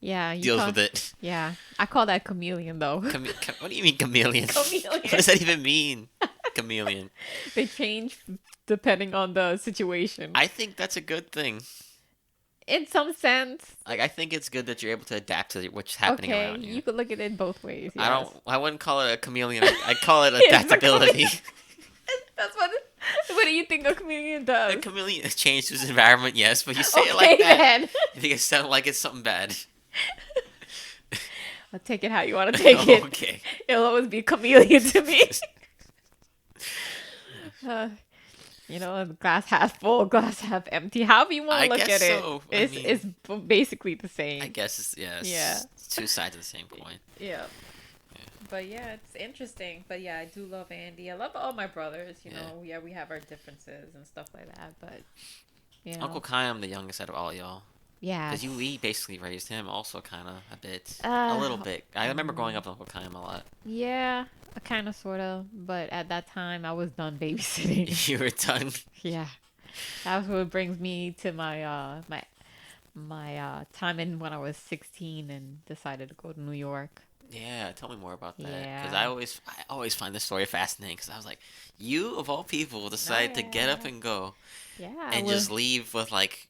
Yeah, deals with it. Yeah, I call that chameleon though. What do you mean chameleon? Chameleon. What does that even mean? Chameleon. They change depending on the situation. I think that's a good thing. In some sense, Like, I think it's good that you're able to adapt to what's happening okay, around you. you could look at it both ways. Yes. I wouldn't call it a chameleon. I call it It's a adaptability. That's what. What do you think a chameleon does? A chameleon has changed his environment, yes, but you say Okay it like that. then. You think it sounds like it's something bad. I'll take it how you want to take it. Okay. It'll always be chameleon to me. Glass half full, glass half empty. However you want I to look guess at it, so. I it's mean- it's basically the same. I guess it's, yeah, Yeah. it's two sides of the same coin. Yeah. But yeah, it's interesting. But yeah, I do love Andy. I love all my brothers. You Yeah. know, yeah, we have our differences and stuff like that. But you know, Uncle Kai, I'm the youngest out of all y'all. yeah, Because we basically raised him also kind of a bit. a Uh, little bit. I remember growing up with Uncle Kai a lot. yeah, kind of, sort of. But at that time, I was done babysitting. You were done. Yeah, that's what brings me to my my time in when I was 16 and decided to go to New York. Yeah, tell me more about that. Because Yeah. I always find this story fascinating. Because I was like, you of all people Oh decide to get up yeah. and go Yeah. and Well, just leave with like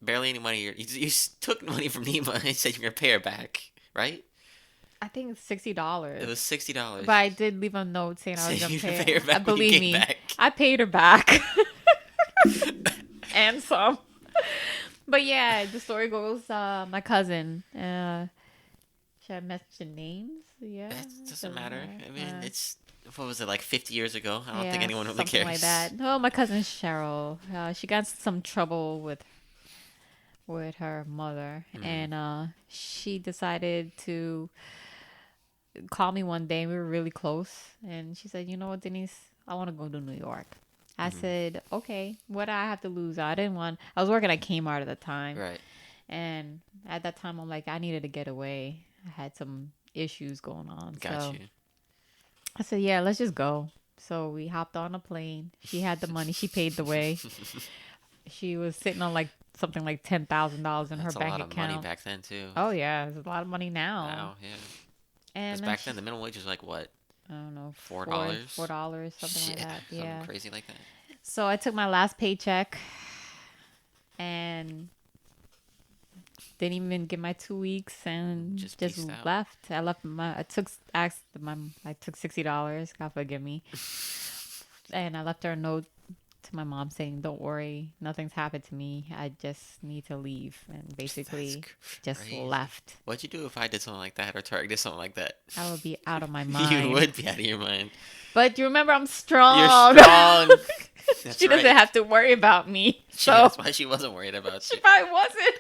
barely any money. You took money from Nima and said you're gonna pay her back, right? I think it's It $60. was But $60. I did leave a note saying I was Said gonna you're gonna pay pay it. her back when you Believe came me, back. I paid her back and some. But yeah, the story goes, my cousin. Should I mention names? Yeah, That doesn't doesn't matter. matter. I mean, it's what was it like 50 years ago? I don't think Yeah, anyone really something like cares. that. No, my cousin Cheryl. She got some trouble with her mother, Mm, and she decided to call me one day. We were really close, and she said, "You know what, Denise? I want to go to New York." I mm, said, "Okay, what do I have to lose?" I didn't want. I was working at Kmart at the time, right. and at that time, I'm like, I needed to get away. I had some issues going on, Got so you. I said, "Yeah, let's just go." So we hopped on a plane. She had the money. She paid the way. She was sitting on like something like $10,000 in her That's a bank lot of money account. back then too. Oh yeah, it's a lot of money now. Wow, yeah. Because And back then the minimum wage was like what, I don't know, four four dollars? $4, something like Shit, that. something Yeah. crazy like that. So I took my last paycheck and didn't even get my 2 weeks and Just just pieced out. left. I left my I took asked my I took $60. God forgive me. And I left her a note to my mom saying, "Don't worry, nothing's happened to me. I just need to leave." And That's basically just crazy. left. What'd you do if I did something like that or Tarek did something like that? I would be out of my You mind. would be out of your mind. But you remember, I'm You're strong. strong. That's She doesn't right. have to worry about me. She, So that's why she wasn't worried about she you. probably wasn't.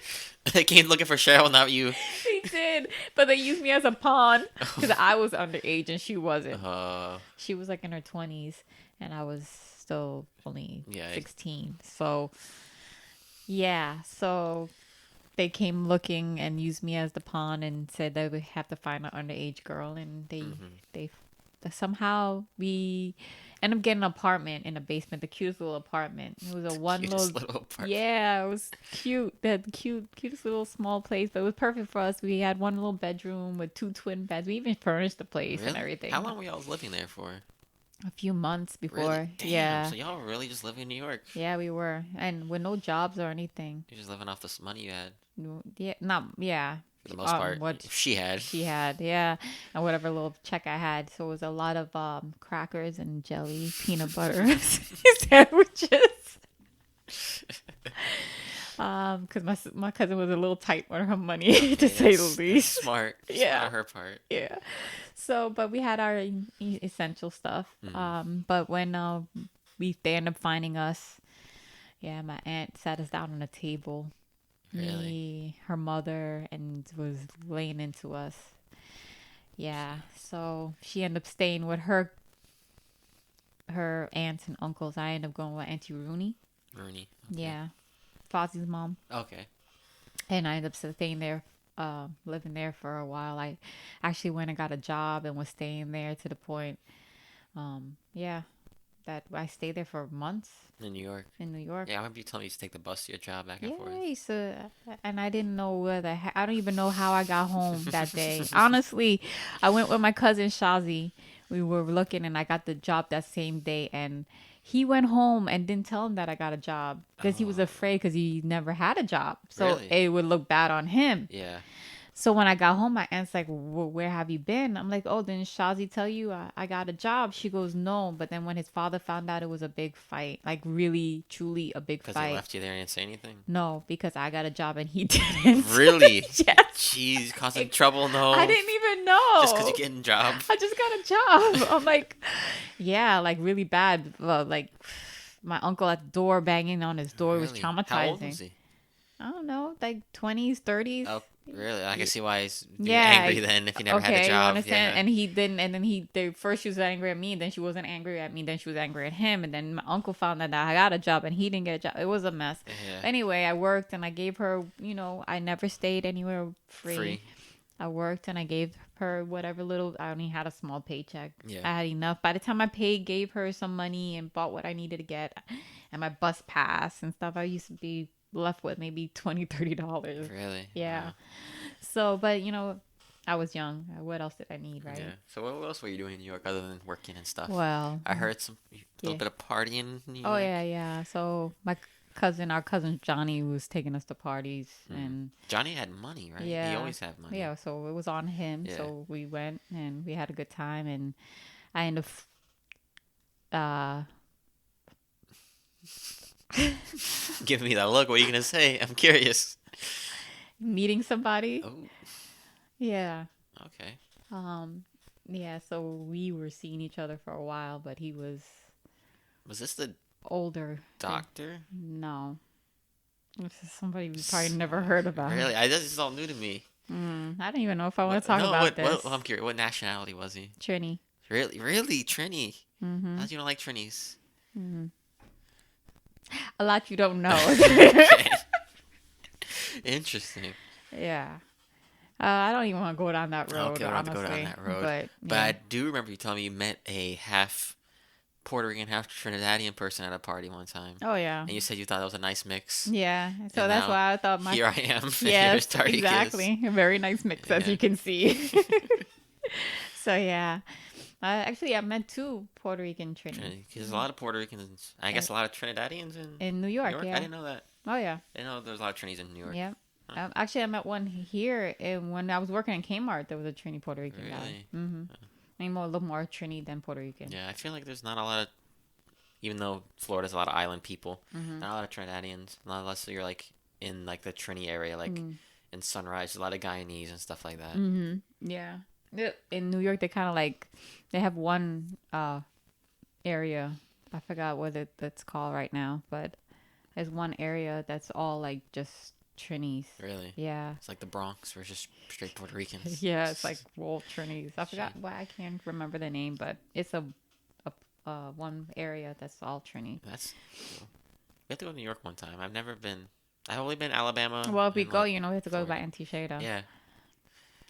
They came looking for Cheryl, not you. They did. But they used me as a pawn because I was underage and she wasn't. Uh, She was like in her 20s and I was still only yeah. 16. So, yeah. So they came looking and used me as the pawn and said they would have to find an underage girl. And they somehow we ended up getting an apartment in the basement, the cutest little apartment. It was a one Cutest little, little apartment. yeah, it was cute. That cutest little small place, but it was perfect for us. We had one little bedroom with two twin beds. We even furnished the place and Really? How everything. long were y'all living there for? A few months Really? before, Damn. yeah, So y'all were really just living in New York. yeah, we were, and with no jobs or anything. You're just living off the money you had Yeah, not yeah. for the most part. What She had. she had, yeah, and whatever little check I had. So it was a lot of crackers and jelly, peanut butter sandwiches. Because my cousin was a little tight on her money, to say the That's least. smart. Yeah. Smart on her part. Yeah. So, but we had our essential stuff. But when they ended up finding us, yeah, my aunt sat us down on a table, Really? me, her mother, and was laying into us. Yeah. So she ended up staying with her aunts and uncles. I ended up going with Auntie Rooney. Rooney. Yeah. Fozzie's mom. Okay. And I ended up staying there, living there for a while. I actually went and got a job and was staying there to the point, yeah, that I stayed there for months In New York. in New York. Yeah, I remember you telling me you used to take the bus to your job back and forth. Yeah, so, and I didn't know I don't even know how I got home that day. Honestly, I went with my cousin Shazi. We were looking and I got the job that same day and he went home and didn't tell him that I got a job because he was Oh. afraid because he never had a job. So Really? it would look bad on him. Yeah. So when I got home, my aunt's like, "Where have you been?" I'm like, "Oh, didn't Shazi tell you I got a job?" She goes, "No." But then when his father found out, it was a big fight, like really, truly a big Because they fight. left you there and didn't say anything? No, because I got a job and he didn't. Really? Yes. Jeez, causing trouble, no. I didn't even know. Just because you're getting a job. I just got a job. I'm like, yeah, like really bad. Like my uncle at the door banging on his door was Really? traumatizing. How old was he? I don't know, like 20s, 30s. Oh, really? I can see why he's Yeah, angry then if he never had a You job. understand? Yeah. And he didn't. And then first she was angry at me, then she wasn't angry at me, then she was angry at him, and then my uncle found out that I got a job and he didn't get a job. It was a mess. Yeah. Anyway, I worked and I gave her. I never stayed anywhere free. Free. I worked and I gave her whatever little. I only had a small paycheck. Yeah. I had enough. By the time I paid, gave her some money and bought what I needed to get, and my bus pass and stuff. I used to be left with maybe $20, $30. Really? Yeah. Wow. So, but I was young. What else did I need, right? Yeah. So what else were you doing in New York other than working and stuff? Well, I heard some a little yeah. bit of partying in New Oh York. yeah, yeah. So our cousin Johnny was taking us to parties, and Johnny had money, right? He yeah, always had money. yeah. So it was on him. Yeah. So we went and we had a good time, and I ended up Give me that look. What are you gonna say? I'm curious. meeting somebody. Oh, Yeah. okay. Um. Yeah. So we were seeing each other for a while, but he was Was this the older. doctor? No. This is somebody we probably never heard about. Really? This is all new to me. I don't even know if I want to talk no, about what, this. I'm curious. What nationality was he? Trini. Really, Trini? Mm-hmm. How do you don't like Trinis? A lot you don't know. Okay. Interesting. Yeah. I don't even want to go down that road. Okay, we don't have to honestly. go down that road. But I yeah. do remember you telling me you met a half Puerto Rican, half Trinidadian person at a party one time. Oh yeah. And you said you thought that was a nice mix. Yeah. So And that's now, why I thought Here I am. and Yes, here's Tariq is. exactly. A very nice mix, as Yeah. you can see. So yeah. Actually, I met two Puerto Rican Trinis Because there's a lot of Puerto Ricans. I guess a lot of Trinidadians in in New New York. York. Yeah. I didn't know that. Oh yeah. I didn't know there's a lot of Trinis in New York. Yeah. Actually, I met one here, and when I was working in Kmart, there was a Trini Puerto Rican guy. Really? Mm-hmm. I mean, a little more Trini than Puerto Rican. Yeah, I feel like there's not a lot of, even though Florida's a lot of island people, Mm-hmm. not a lot of Trinidadians. Not unless you're like in like the Trini area, like in Sunrise, a lot of Guyanese and stuff like that. Mm-hmm. Yeah. In New York, they kind of they have one area. I forgot what that's called right now, but there's one area that's all like just Trinis. Really? Yeah. It's like the Bronx versus straight Puerto Ricans. Yeah, it's like roll Trinis. I forgot Shit. why I can't remember the name, but it's a one area that's all Trini. That's cool. We have to go to New York one time. I've never been. I've only been Alabama. Well, if we and, go, like, we have to go by Florida. Antishada. Yeah.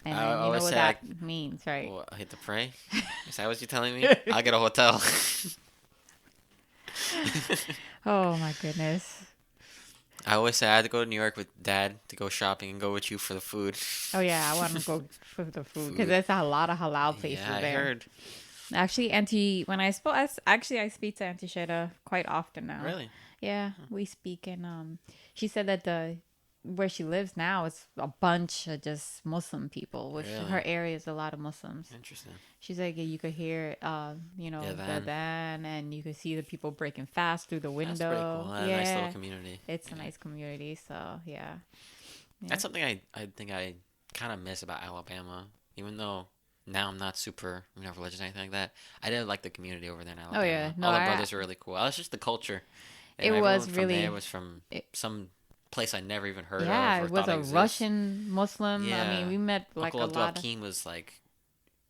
And I then you know always what say that means, right? Well, I hit to pray. Is that what you're telling me? I'll get a hotel. Oh my goodness. I always say I had to go to New York with Dad to go shopping and go with you for the food. Oh yeah, I want to go for the food because Food. there's a lot of halal places Yeah, I there. heard. Actually, I speak to Auntie Sheda quite often now. Really? Yeah, we speak, and she said that where she lives now is a bunch of just Muslim people. Which Really? her area is a lot of Muslims. Interesting. She's like, you could hear, Yeah, the van. van, and you could see the people breaking fast through the window. That's pretty cool. A Yeah, nice little community. it's a nice community. So yeah. That's something I think I kind of miss about Alabama. Even though now I'm not super, religious or anything like that. I did like the community over there in Alabama. Oh, yeah. No, All the I- brothers were really cool. It's just the culture. It everyone was from really- there was from some place I never even heard Yeah, of. Or it was thought a existed. Russian Muslim. I Yeah. mean, we met like Uncle a Abdul lot of Hakim was like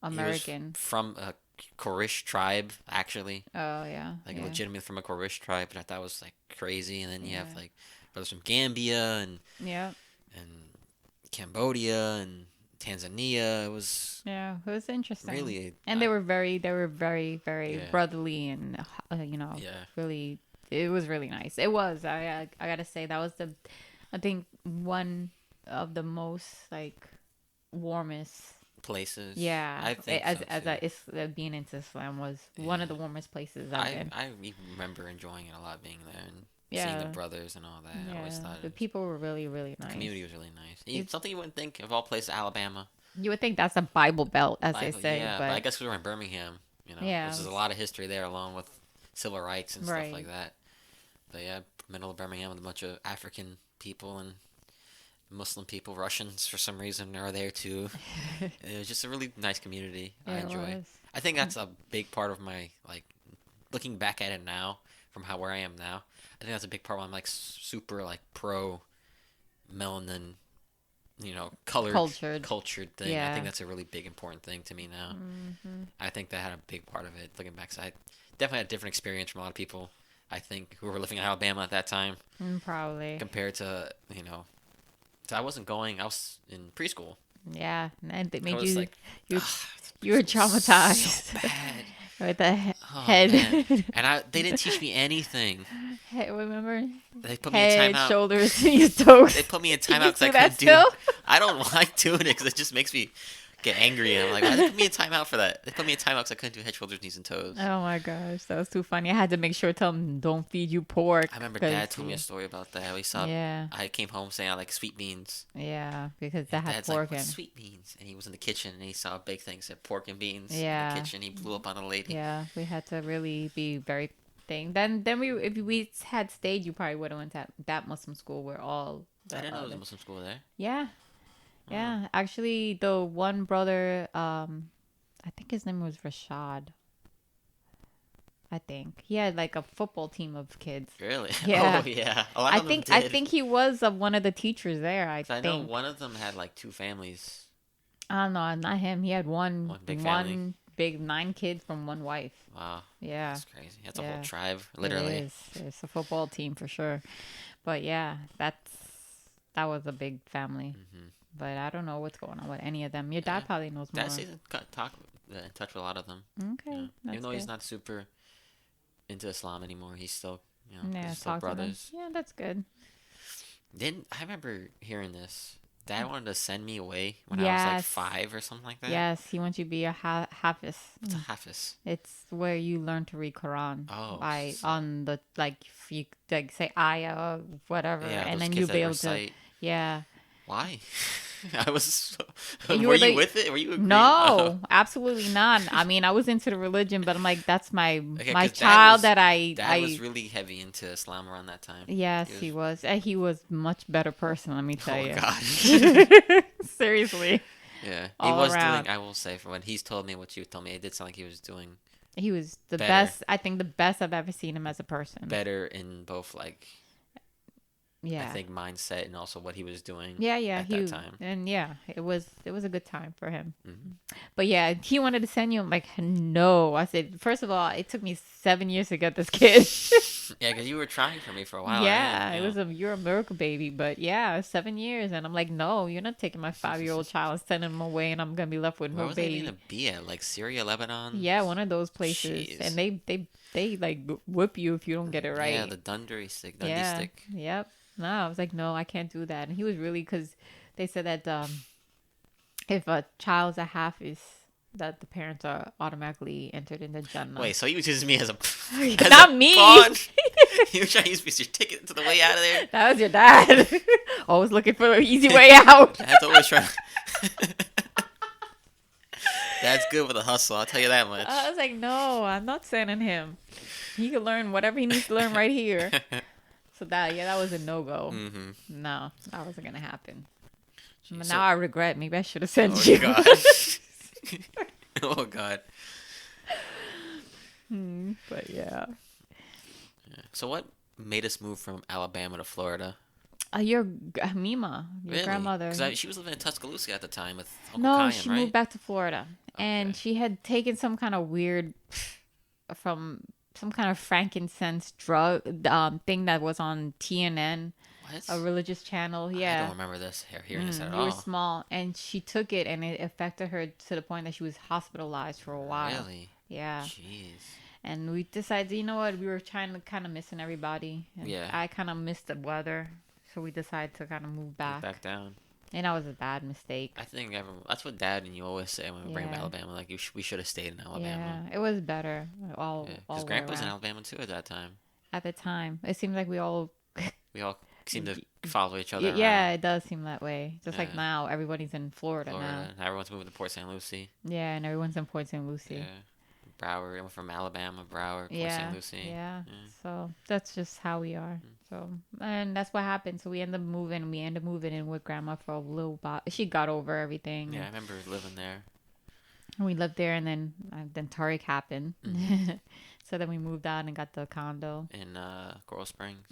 he was American. from a Quraysh tribe, actually. Oh yeah. Like yeah. legitimately from a Quraysh tribe, but I thought was like crazy. And then you have Yeah. like brothers from Gambia and Yeah. Cambodia and Tanzania. It was Yeah. It was interesting. really And they were very, very Yeah. brotherly and yeah. really. It was really nice. It was. I gotta say that was I think one of the most like warmest. places. Yeah. I think as so, as too. being into Islam was one of the warmest places I've been. I even remember enjoying it a lot being there and seeing Yeah. the brothers and all that. I always Yeah. thought The people were really, really the nice. community was really nice. It's- Something you wouldn't think of all places, Alabama. You would think that's a Bible Belt, as they Bible- say, yeah, but I guess we were in Birmingham. Yeah. There's a lot of history there, along with civil rights and Right. stuff like that. But yeah, middle of Birmingham with a bunch of African people and Muslim people, Russians for some reason are there too. It was just a really nice community. I Yeah, it enjoy. was. I think that's a big part of my like looking back at it now from where I am now. I think that's a big part why I'm like super like pro melanin, colored Cultured. thing. I Yeah. think that's a really big important thing to me now. Mm-hmm. I think that had a big part of it looking back. So I definitely had a different experience from a lot of people. I think who were living in Alabama at that time Probably. compared to So I wasn't going. I was in preschool. Yeah, and it I made was you like, you "Ah, you were preschool was traumatized So bad. with the Oh, head. man. And they didn't teach me anything. Head, remember? They put me in Head, timeout. shoulders, your toes. They put me in You timeout because I do that couldn't do. still? I don't like doing it because it just makes me get angry. And I'm like, why they put me in timeout for that? They put me in timeout because I couldn't do head, shoulders, knees, and toes. Oh my gosh, that was too funny. I had to make sure to tell him don't feed you pork. I remember 'Cause Dad told me a story about that. We saw. yeah, I came home saying I like sweet beans. yeah, because that And had Dad's pork like, in. "What's sweet beans?" And he was in the kitchen and he saw a big thing that said pork and beans in Yeah, the kitchen. He blew up on the lady. yeah, we had to really be very thing. Then we if we had stayed, you probably would have went to that Muslim school where all the I didn't know there was a other. Muslim school there. Yeah, Oh, yeah. Actually, the one brother, I think his name was Rashad. I think he had like a football team of kids. really? Yeah. Oh yeah. A lot I of them think did. he was one of the teachers there. I 'Cause I know think. one of them had like two families, I don't know, not him. He had one big family. one big 9 kids from one wife. Wow, Yeah, that's crazy. That's a yeah. whole tribe, It literally. is. It's a football team for sure. But yeah, that was a big family. Hmm. But I don't know what's going on with any of them. Your Yeah. dad probably knows more. Dad stays in in touch with a lot of them. Okay, Yeah. that's Even though he's good. not super into Islam anymore, he's still, Yeah, they're still talk to them. brothers. Yeah, that's good. Then I remember hearing this. Dad wanted to send me away when I was like Yes. 5 or something like that. Yes, he wants you to be a hafiz. What's a hafiz? It's where you learn to read Quran Oh, by so- on the like if you like say ayah or whatever, Yeah, and those then kids you'll that be able recite. to yeah. Why? I was. You were were you like- with it? Were you agreeing? No, absolutely not. I mean, I was into the religion, but I'm like, that's my Okay, my 'cause Dad child was- that I Dad was really heavy into Islam around that time. yes, he he was. And he was much better person. Let me tell Oh you. God. Seriously, Yeah, he All was around. doing. I will say, from when he's told me what you told me, it did sound like he was doing he was the Better. best. I think the best I've ever seen him as a person. better in both, like Yeah. I think mindset and also what he was doing. Yeah, yeah, at he that time. and yeah, it was a good time for him. Mhm. But yeah, he wanted to send you. I'm like, no. I said, first of all, it took me 7 years to get this kid. Yeah, because you were trying for me for a while. yeah, right? it was you're a miracle baby, but yeah, 7 years, and I'm like, no, you're not taking my 5-year-old child and sending him away, and I'm gonna be left with Where no was they baby. gonna be at? Like Syria, Lebanon? Yeah, one of those places, Jeez. and they like whip you if you don't get it right. Yeah, the Dundee stick. Dundee Yeah. stick. Yep. No, I was like, no, I can't do that. And he was really because they said that if a child's a hafiz, that the parents are automatically entered into Jannah. Wait, so he was using me as a Not me. pawn? You were trying to use me as your ticket to the way out of there? That was your dad. Always looking for an easy way out. Dad's always trying. Dad's good with a hustle. I'll tell you that much. I was like, no, I'm not sending him. He can learn whatever he needs to learn right here. So that was a no go. Mm-hmm. No, that wasn't gonna happen. But So- now I regret. Maybe I should have sent Oh you. God. Oh God. But yeah. So what made us move from Alabama to Florida? Your Mima, your Really? grandmother. 'Cause she was living in Tuscaloosa at the time with Uncle No, Kyan, she right? moved back to Florida, and Okay. she had taken some kind of weird from some kind of frankincense drug thing that was on TNN, What? a religious channel. I Yeah. don't remember this hearing this at You were all. small, and she took it, and it affected her to the point that she was hospitalized for a while. Really? Yeah, Jeez. and we decided, you know what, we were trying to kind of missing everybody. And Yeah. I kind of missed the weather, so we decided to kind of move back. Back down. And that was a bad mistake. I think everyone. That's what Dad and you always say when we bring up Yeah. Alabama. Like we should have stayed in Alabama. Yeah, it was better all Because all the way Grandpa was in around. Alabama too at that time. At the time. It seemed like we all We all seem to follow each other. yeah, around it does seem that way. Just like Yeah. now, everybody's in Florida, Florida. And everyone's moving to Port St. Lucie. now. Yeah, and everyone's in Port St. Lucie. Yeah. Broward. I went from Alabama, Broward, Port Yeah, St. Lucie. yeah. Yeah. So that's just how we are. So and that's what happened. So we ended up moving. We ended up moving in with grandma for a little while. She got over everything. Yeah, I remember living there. And we lived there, and then Tariq happened. Mm-hmm. So then we moved out and got the condo. In Coral Springs.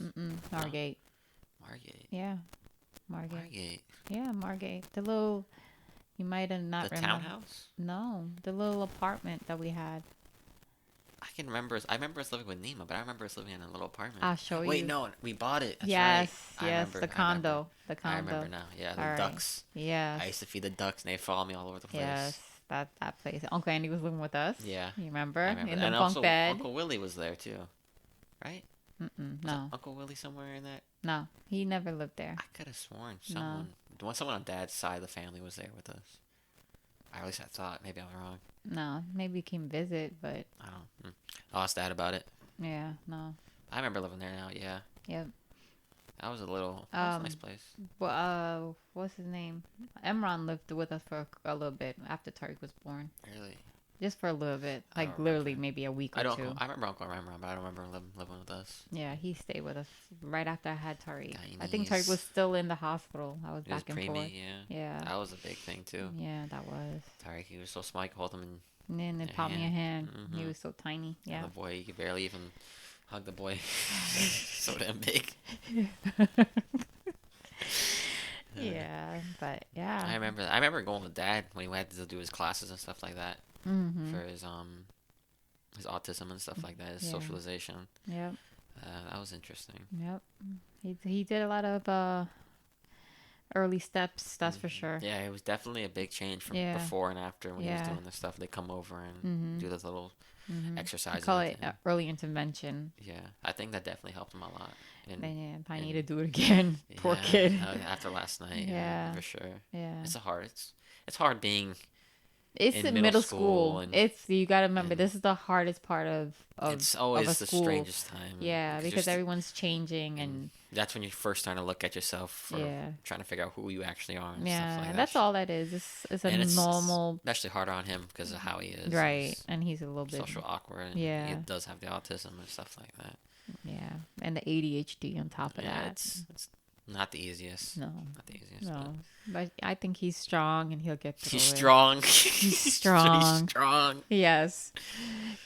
Margate. Margate. Yeah, Margate. Margate. Yeah, Margate. The little. You might have not The remember. townhouse? No, the little apartment that we had. I can remember. I remember us living with Nima, but I remember us living in a little apartment. I'll show you. Wait, no, we bought it. That's yes, right. I yes, remember, the I remember. condo. The I condo. remember now. Yeah, the All right. ducks. Yes. I used to feed the ducks, and they follow me all over the place. Yes, that place. Uncle Andy was living with us. Yeah. You remember? I remember. In that. the And bunk also, bed. Uncle Willie was there too, right? Was No, Uncle Willie somewhere in that? no, he never lived there. I could have sworn someone on Dad's side of the family was there with us. Or at least I thought. Maybe I'm wrong. No, maybe you can visit, but I don't. I'll ask Dad about it. yeah, no. I remember living there now. Yeah, Yep. that was that was a nice place. Well, what's his name? Emron lived with us for a little bit after Tariq was born. Really. Just for a little bit, I like don't literally remember. maybe a week I or don't. two. I remember Uncle Remember, but I don't remember him living with us. Yeah, he stayed with us right after I had Tariq. I think Guyanese. Tariq was still in the hospital. I was He was back and forth. preemie. Yeah. Yeah. That was a big thing too. Yeah, that was. Tariq, he was so small. You could hold him in. And then they Your popped me a hand. He Mhm. was so tiny. And Yeah. the boy, you could barely even hug the boy. So damn big. Yeah, but I yeah. remember. I remember going with Dad when he had to do his classes and stuff like that Mhm. for his autism and stuff like that. His Yeah. socialization. Yep. That was interesting. Yep. He did a lot of early steps. That's for sure. Yeah, it was definitely a big change from Yeah. before and after when he was Yeah. doing this stuff. They come over and Mhm. do those little Mhm. I exercises. call with it him. early intervention. Yeah, I think that definitely helped him a lot. And Then yeah, I need to and- do it again. Poor yeah, kid. After last night, Yeah. for sure. Yeah. It's hard being It's in in middle middle school school. and- It's you got to remember and- this is the hardest part of it's always a the school. strangest time. Yeah, you're because st- everyone's changing and that's when you're first starting to look at yourself for yeah, trying to figure out who you actually are and yeah. stuff like that. That's all that is. It's a And it's normal especially harder on him because of how he is. right, He's and he's a little bit social awkward. And yeah. he does have the autism and stuff like that. yeah, and the ADHD on top of Yeah, that. it's not the easiest. No, Not the easiest. no, but I think he's strong and he'll get But through he's it. strong. He's He's strong. strong. Yes,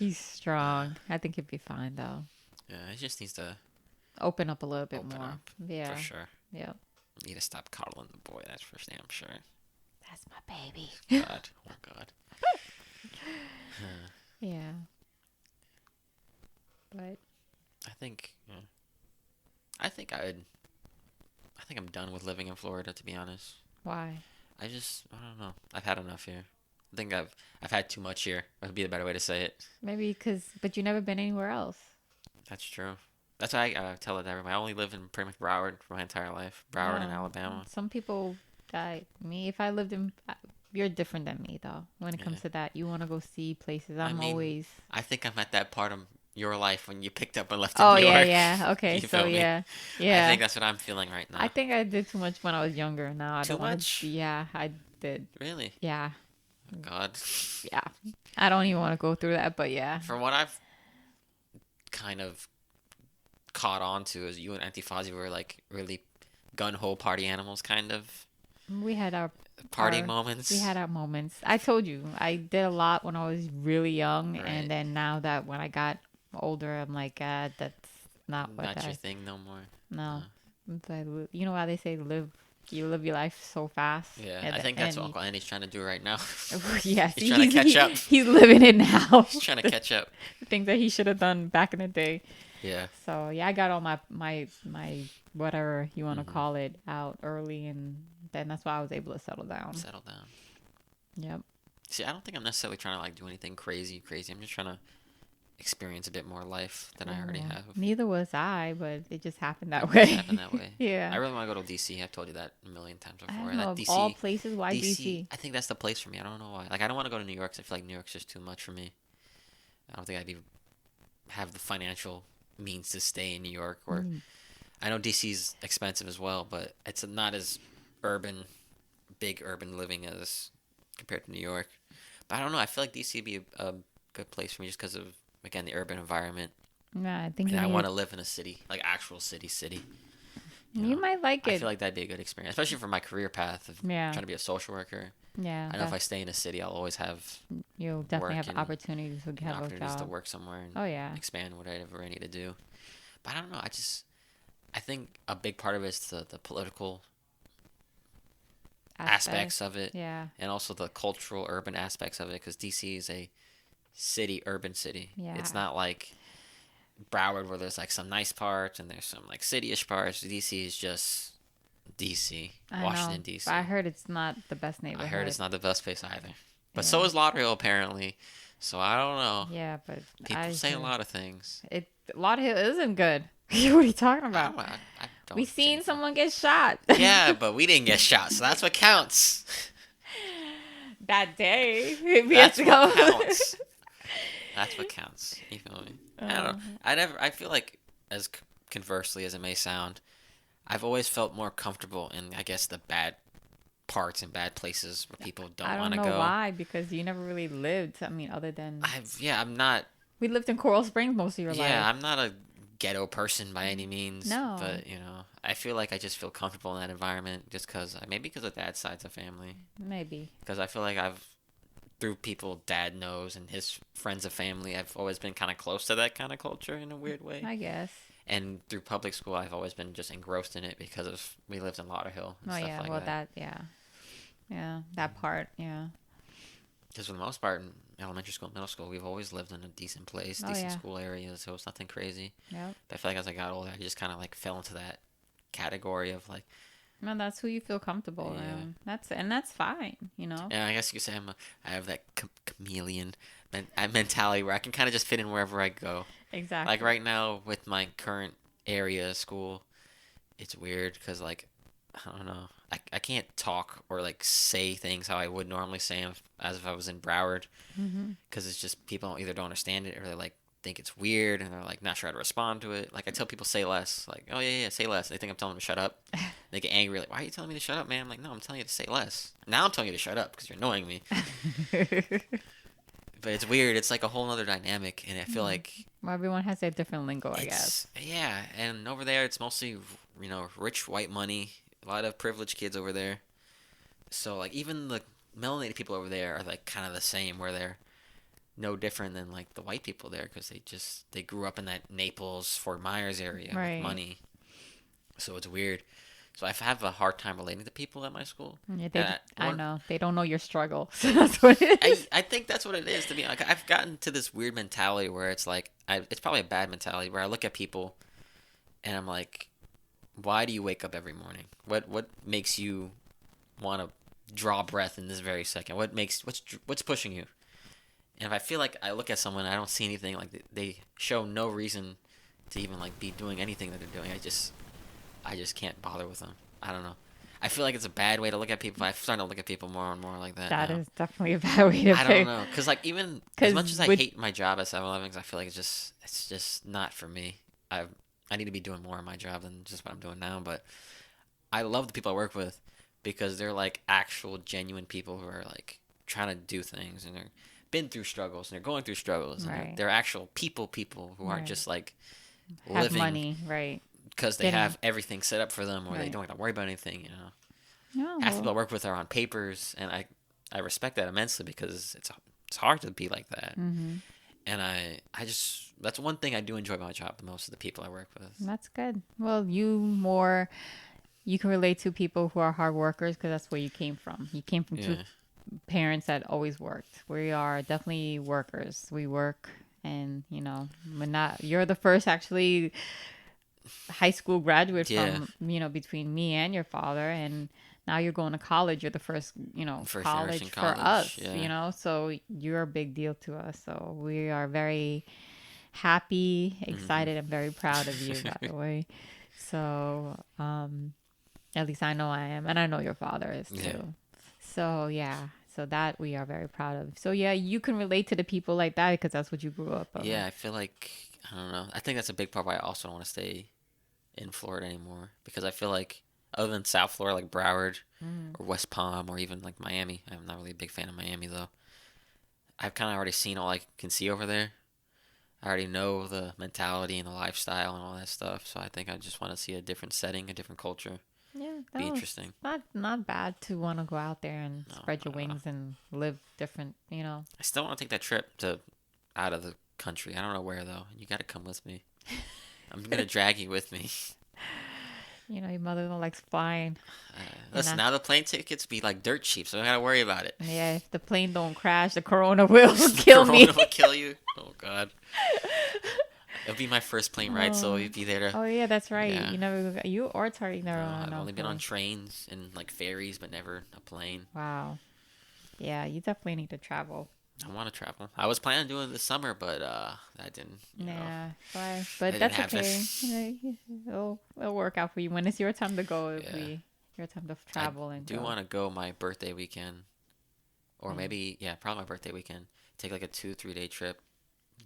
he's strong. I think he'll be fine though. Yeah, he just needs to Open up a little bit Open more. up, Yeah, for sure. yeah. Need to stop coddling the boy. That's for damn sure. That's my baby. God, oh God. Yeah. But I think. Yeah. I think I'm done with living in Florida. To be honest, why? I don't know. I've had enough here. I think I've had too much here. Would be the better way to say it. Maybe but you never been anywhere else. That's true. That's why I tell it to everybody. I only lived in pretty much Broward for my entire life. Broward in Yeah. Alabama. Some people me if I lived in you're different than me though. When it comes Yeah. to that, you want to go see places. I'm mean, always I think I'm at that part of your life when you picked up and left Oh in New yeah, York. yeah. Okay, You so feel me? yeah. I Yeah. think that's what I'm feeling right now. I think I did too much when I was younger. Now I Too don't want much? to. Yeah, I did. Really? Yeah. Oh, God. Yeah. I don't even want to go through that, but yeah. From what I've kind of caught on to is you and Antifazi were like really gun-ho party animals kind of We had our party Our- moments. we had our moments. I told you I did a lot when I was really young, Right. and then now that when I got older, I'm like, that's not what Not your I. thing no more. No, But you know how they say you live your life so fast. Yeah, And I think that's what and Uncle Andy's trying to do right now. yes, He's trying to catch up. He's living it now. He's trying to catch up. The things that he should have done back in the day. Yeah. So yeah, I got all my whatever you want to Mhm. call it out early, and then that's why I was able to settle down. Settle down. Yep. See, I don't think I'm necessarily trying to like do anything crazy. I'm just trying to experience a bit more life than I already Oh, have. Neither was I, but it just happened that It way. just happened that way. Yeah. I really want to go to DC. I've told you that a million times I before. don't know, That of DC, all places, why DC? I think that's the place for me. I don't know why. Like, I don't want to go to New York 'cause I feel like New York's just too much for me. I don't think have the financial means to stay in New York. Or Mm. I know DC's expensive as well, but it's not as big urban living as compared to New York. But I don't know. I feel like DC would be a good place for me just because of, again, the urban environment. Nah, I think And you, I need- want to live in a city, like actual city. you know, might like I it. feel like that'd be a good experience, especially for my career path of Yeah. trying to be a social worker. Yeah. I know if I stay in a city, I'll always have you'll definitely work have and opportunities to have a opportunities to job. work somewhere and Oh yeah. expand whatever I need to do. But I don't know. I think a big part of it is the political aspects of it, Yeah. and also the cultural urban aspects of it, because DC is a urban city. Yeah. It's not like Broward where there's like some nice parts and there's some like city-ish parts. DC is just DC, I Washington know, DC. but I heard it's not the best neighborhood. I heard it's not the best place either. But Yeah. so is Lauderhill apparently. So I don't know. Yeah, but People I say a heard- lot of things. Lauderhill isn't good. what are you talking I about? don't, I don't We say seen anything. someone get shot. Yeah, but we didn't get shot, so that's what counts. that day. We had That's to what go. counts. That's what counts. You feel me? I don't know. Uh, I feel like, as conversely as it may sound, I've always felt more comfortable in, I guess, the bad parts and bad places where people don't I want don't to know go. why because you never really lived. I mean, other than Yeah, I'm not. we lived in Coral Springs most of your Yeah, life. I'm not a ghetto person by any means, No, but I feel like I just feel comfortable in that environment just because maybe because of dad's side's of family. maybe. Because I feel like I've through people dad knows and his friends of family, I've always been kind of close to that kind of culture in a weird way. I guess. And through public school, I've always been just engrossed in it because of we lived in Lauderhill and Oh stuff yeah, like well that. that yeah. Yeah, that part, yeah. Because for the most part, in elementary school, middle school, we've always lived in a decent place, Oh decent yeah. school areas, so it's nothing crazy. Yep. But I feel like as I got older, I just kind of like fell into that category of like, No, that's who you feel comfortable yeah. around. That's fine, you know. And I guess you could say I have that chameleon mentality where I can kind of just fit in wherever I go. Like Exactly. right now with my current area school, it's weird because like I don't know, I can't talk or like say things how I would normally say 'em as if I was in Broward Mhm. because it's just people either don't understand it or they like think it's weird and they're like not sure how to respond to it. Like I tell people say less, like oh yeah, say less. They think I'm telling them to shut up. They get angry like why are you telling me to shut up, man? I'm like no, I'm telling you to say less. Now I'm telling you to shut up because you're annoying me. But it's weird. It's like a whole other dynamic, and I feel like Well, everyone has their different lingo, I guess. it's yeah. And over there, it's mostly rich white money. A lot of privileged kids over there. So like even the melanated people over there are like kind of the same, where they're no different than like the white people there because they grew up in that Naples Fort Myers area with Right. money. So it's weird. So I have a hard time relating to people at my school. Yeah, And I one know. They don't know your struggle. So that's what it is. I think that's what it is to be like I've gotten to this weird mentality where it's like it's probably a bad mentality where I look at people and I'm like, why do you wake up every morning? What makes you want to draw breath in this very second? What's pushing you? And if I feel like I look at someone and I don't see anything like they show no reason to even like be doing anything that they're doing, I just can't bother with them. I don't know. I feel like it's a bad way to look at people. I'm starting to look at people more and more like that That now. is definitely a bad way to I don't pick. know, cause like even as Because much as I with hate my job at 7-Eleven, 'cause I feel like it's just not for me. I need to be doing more in my job than just what I'm doing now. But I love the people I work with because they're like actual genuine people who are like trying to do things and they're been through struggles and they're going through struggles and right, they're actual people who aren't right, just like have living money, right, because they getting have everything set up for them or they right. don't have to worry about anything. No, Half the people well, I work with are on papers, and I respect that immensely because it's hard to be like that. hmm And I just that's one thing I do enjoy about my job the most of the people I work with. that's good. Well, you can relate to people who are hard workers because that's where you came from. You came from two Yeah, parents that always worked. We are definitely workers. We work, and we're not. You're the first actually high school graduate yeah, from between me and your father, and now you're going to college. You're the first first generation college for college. us. Yeah, So you're a big deal to us. So we are very happy, hmm excited, and very proud of you. By the way, so at least I know I am, and I know your father is yeah, too. So yeah. So that we are very proud of. So yeah, you can relate to the people like that because that's what you grew up on. yeah. I feel like I don't know. I think that's a big part why I also don't want to stay in Florida anymore because I feel like other than South Florida, like Broward Mm. or West Palm or even like Miami, I'm not really a big fan of Miami though. I've kind of already seen all I can see over there. I already know the mentality and the lifestyle and all that stuff, so I think I just want to see a different setting, a different culture. Yeah, Be that was interesting. not bad to want to go out there and No, spread your not at all. wings and live different. I still want to take that trip to out of the country. I don't know where though. You got to come with me. I'm gonna drag you with me. Your mother don't likes flying, and Listen, now the plane tickets be like dirt cheap, so I don't gotta worry about it. yeah, if the plane don't crash, the corona will The kill me. corona will kill you. Oh God, it'll be my first plane ride, so Oh, you'd be there to. oh yeah, that's right. Yeah. You or Tari never No, on I've no only been on plane. trains and like ferries, but never a plane. Wow. Yeah, you definitely need to travel. I want to travel. I was planning on doing it this summer, but that didn't. Yeah, That but didn't that's happen. okay. It'll work out for you. When it's your time to go, it'll Yeah, be your time to I travel and do go. want to go my birthday weekend or Yeah. maybe yeah, probably my birthday weekend. Take like a 2 3 day trip,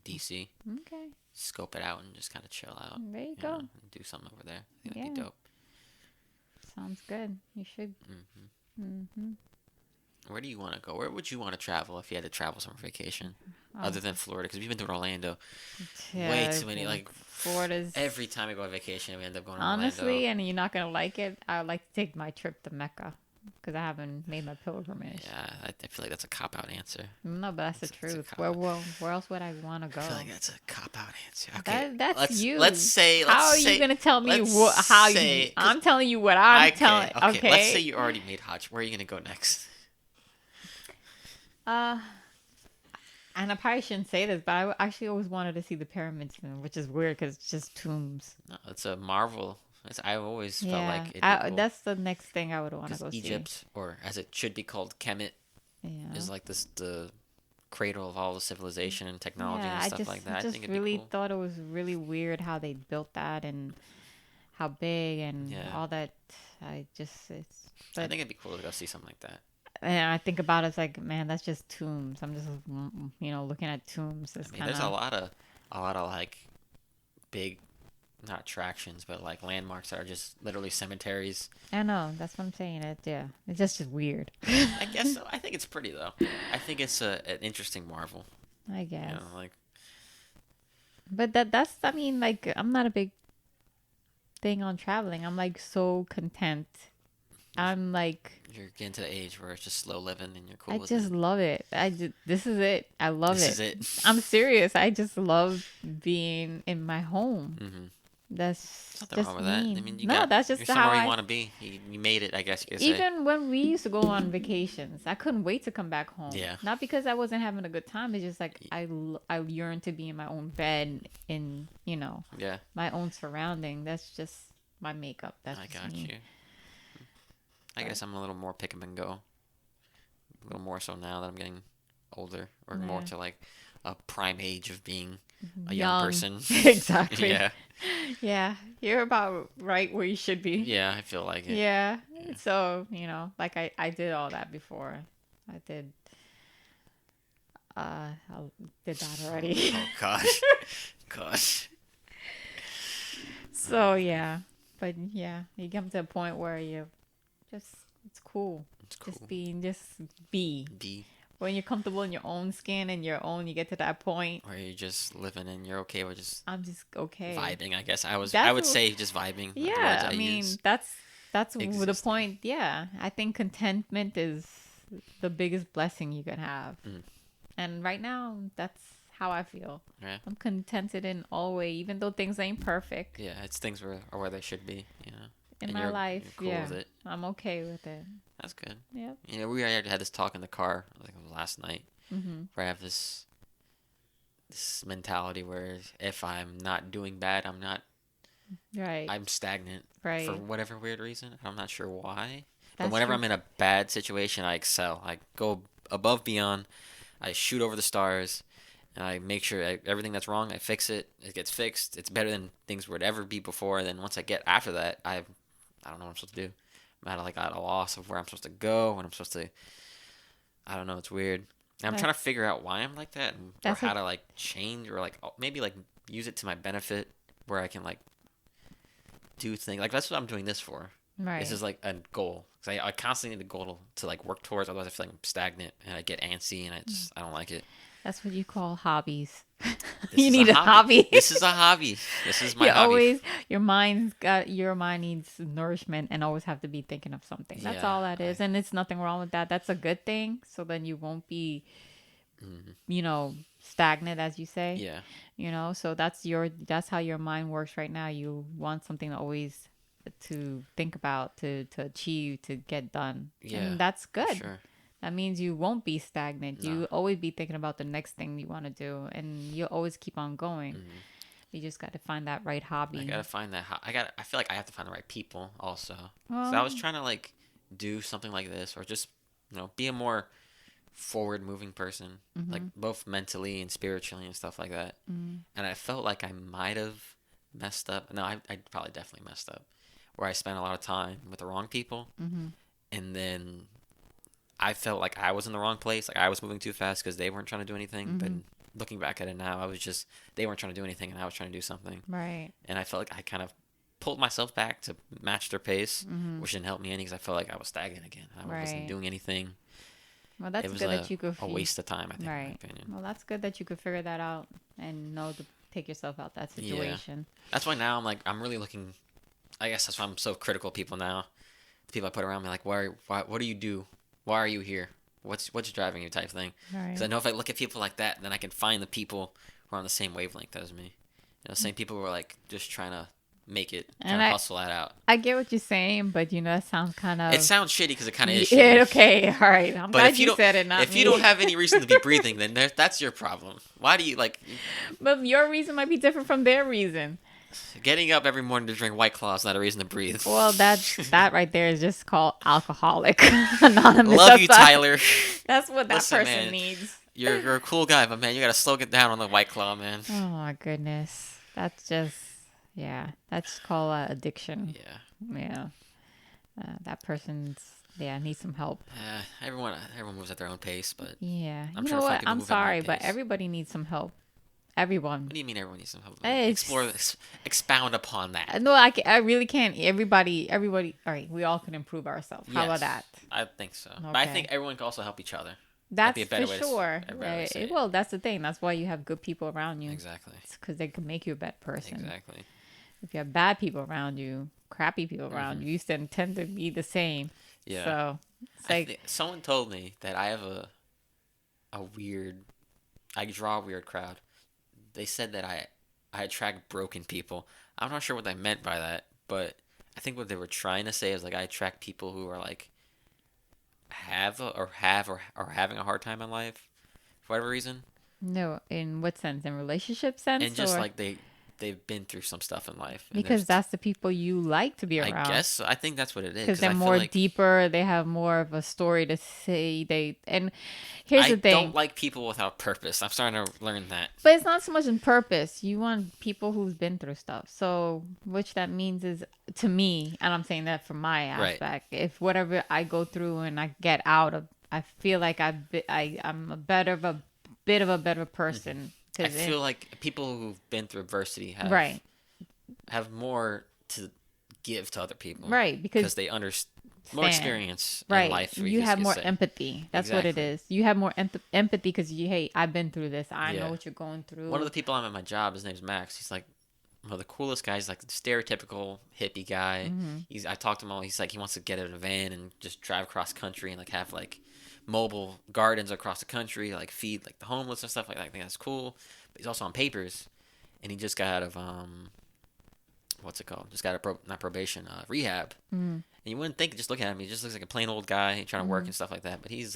DC, Okay. scope it out, and just kind of chill out. There you You know, go. and do something over there. I think that'd be Yeah. dope. Sounds good. You should. Hmm. Mm-hmm. Where do you want to go? Where would you want to travel if you had to travel somewhere vacation, Oh, other than Florida? Because we've been to Orlando way yeah. too many. Like Florida's every time we go on vacation, we end up going to Orlando. honestly, and you're not gonna like it. I would like to take my trip to Mecca because I haven't made my pilgrimage. Yeah, I feel like that's a cop out answer. No, but that's the It's a truth. cop Where, out. where else would I want to I go? feel like that's a cop out answer. Okay, That's you. let's say How are you gonna tell me let's how say you? 'cause I'm telling you what I'm telling. okay. Let's say Okay. you already made Hajj. Where are you gonna go next? Uh, and I probably shouldn't say this, but I actually always wanted to see the pyramids, which is weird because it's just tombs. No, it's a marvel. I've always felt Yeah, like it'd be cool. that's the next thing I would want to Because go see. Egypt, or as it should be called, Kemet, Yeah. is like the cradle of all the civilization and technology Yeah, and I stuff just like that. I I just think it'd be really cool. thought it was really weird how they built that and how big and Yeah. all that. I just it's I but think it'd be cool to go see something like that. and I think about it, it's like, man, that's just tombs. I'm just looking at tombs. I It's mean, kind there's of a lot of like big, not attractions, but like landmarks that are just literally cemeteries. I know, that's what I'm saying. It's just weird. I guess so. I think it's pretty though. I think it's an interesting marvel. I You guess. know, like But that's I mean, like, I'm not a big thing on traveling. I'm like so content. I'm like you're getting to the age where it's just slow living and you're cool I with just it. love it. This is it. I love This it. is it. I'm serious. I just love being in my home. Mm-hmm. That's There's nothing just wrong with that. me. I mean, you No, got that's you're just how somewhere you I. want to be. You made it, I guess you could say. Even when we used to go on vacations, I couldn't wait to come back home. Yeah. Not because I wasn't having a good time. It's just like I yearn to be in my own bed in Yeah, my own surrounding. That's just my makeup. That's I just got me. you. I guess I'm a little more pick 'em and go. A little more so now that I'm getting older, or more Yeah. to like a prime age of being a young person. Exactly. Yeah, Yeah. You're about right where you should be. yeah, I feel like it. Yeah. Yeah. So, like I did all that before. I did I did that already. Oh gosh, gosh. So, yeah. But yeah, you come to a point where you just it's cool. It's cool. Just be. Be When you're comfortable in your own skin and you get to that point, where you're just living and you're okay with just I'm just okay. vibing. I guess I That's would what- say just vibing. The words Yeah, I mean, use. that's the Existing. point. Yeah, I think contentment is the biggest blessing you can have. Mm. And right now, that's how I feel. Yeah. I'm contented in all way, even though things ain't perfect Yeah, it's things are where they should be. You know. in And my you're life. cool Yeah, with it. I'm okay with it. That's good. Yep. You know, we already had this talk in the car, like last night, Mm-hmm. where I have this mentality where if I'm not doing bad, Right. I'm stagnant right. for whatever weird reason. I'm not sure why. But That's whenever true. I'm in a bad situation, I excel. I go above beyond. I shoot over the stars, and I make sure everything that's wrong, I fix it. It gets fixed. It's better than things would ever be before. And then once I get after that, I don't know what I'm supposed to do. I'm at a loss of where I'm supposed to go, when I'm supposed to. I don't know. It's weird. And I'm trying to figure out why I'm like that, or That's how a- to like change, or like maybe like use it to my benefit, where I can like do things. Like that's what I'm doing this for. Right. This is like a goal. 'Cause I constantly need a goal to like work towards. Otherwise, I feel like I'm stagnant and I get antsy and I don't like it. That's what you call hobbies. This you is need a hobby. This is a hobby. This is my you hobby. always your mind needs nourishment and always have to be thinking of something. That's Yeah, all that is, and it's nothing wrong with that. That's a good thing. So then you won't be, stagnant, as you say. Yeah. So that's how your mind works right now. You want something to always to think about, to achieve, to get done. Yeah, and that's good. Sure. That means you won't be stagnant. No. You always be thinking about the next thing you want to do, and you'll always keep on going. Mhm. You just got to find that right hobby. I gotta find that. I feel like I have to find the right people also. So Well, I was trying to like do something like this, or just be a more forward-moving person, like both mentally and spiritually and stuff like that. Mm. And I felt like I might have messed up. No, I probably definitely messed up, where I spent a lot of time with the wrong people, Mhm. and then I felt like I was in the wrong place. Like I was moving too fast because they weren't trying to do anything. But Mm-hmm. looking back at it now, I was just they weren't trying to do anything, and I was trying to do something. Right. And I felt like I kind of pulled myself back to match their pace, Mm-hmm. which didn't help me any because I felt like I was stagnant again. I wasn't Right. doing anything. Well, It that's was good that you could. a waste of time, I think, in my Right. opinion. Well, that's good that you could figure that out and know to take yourself out that Yeah. situation. That's why now I'm really looking. I guess that's why I'm so critical of people now. The people I put around me, like, what do you do? Why are you here? What's driving you, type thing. Because I Right. know if I look at people like that, then I can find the people who are on the same wavelength as me. Same people who are like just trying to make it, trying And to I, hustle that out. I get what you're saying, but that sounds kind It of. sounds shitty because it kind of is Yeah, shitty. okay, all right. I'm But glad if you you don't, said it, not if me. you don't have any reason to be breathing, then that's your problem. Why do you like But your reason might be different from their reason. getting up every morning to drink White Claw is not a reason to breathe? Well, that right there is just called alcoholic anonymous. Love you, That's not- Tyler. That's what that Listen, person man. needs. You're a cool guy, but man, you gotta slow it down on the White Claw, man. Oh my goodness, that's just that's called addiction. Yeah. Yeah, that person's needs some help. Everyone moves at their own pace, but Yeah, I'm you sure know fine what? people I'm move at my sorry, but pace. everybody needs some help. Everyone. what do you mean everyone needs some help? It's- Expound upon that. No, I really can't. Everybody. All right, we all can improve ourselves. How about Yes, that? I think so. But I Okay. think everyone can also help each other. That's be a better for way to s- sure. a better way to say it. Well, that's the thing. That's why you have good people around you. Exactly. Because they can make you a better person. Exactly. If you have bad people around you, crappy people around you, you tend to be the same. Mm-hmm. Yeah. So it's like, Someone told me that I have I draw a weird crowd. They said that I attract broken people. I'm not sure what they meant by that, but I think what they were trying to say is like I attract people who are like or having a hard time in life for whatever reason, no, in what sense? In relationship sense? and just or? like they've been through some stuff in life. And Because there's- that's the people you like to be I around. guess I think that's what it is. Because they're I feel more like deeper. They have more of a story to say. And here's I the thing. don't like people without purpose. I'm starting to learn that. But it's not so much in purpose. You want people who's been through stuff. So, which that means is to me, and I'm saying that from my Right. aspect. If whatever I go through and I get out of, I feel like I'm a bit of a better person. I 'Cause feel like people who've been through adversity right, have more to give to other people. right, because They understand more Stand. experience right, in life. you guess have could more say. empathy. That's what it Exactly. is. You have more empathy because hey, I've been through this. I Yeah. know what you're going through. One of the people I'm at my job, his name's Max. He's like one of the coolest guys. He's like the stereotypical hippie guy. Mm-hmm. I talked to him all. He's like he wants to get in a van and just drive across country and like have like mobile gardens across the country, like feed like the homeless and stuff like that. I think that's cool. But he's also on papers, and he just got out of what's it called? Just got not probation, rehab. Mhm. And you wouldn't think, just look at him, he just looks like a plain old guy trying to work Mm-hmm. and stuff like that. But he's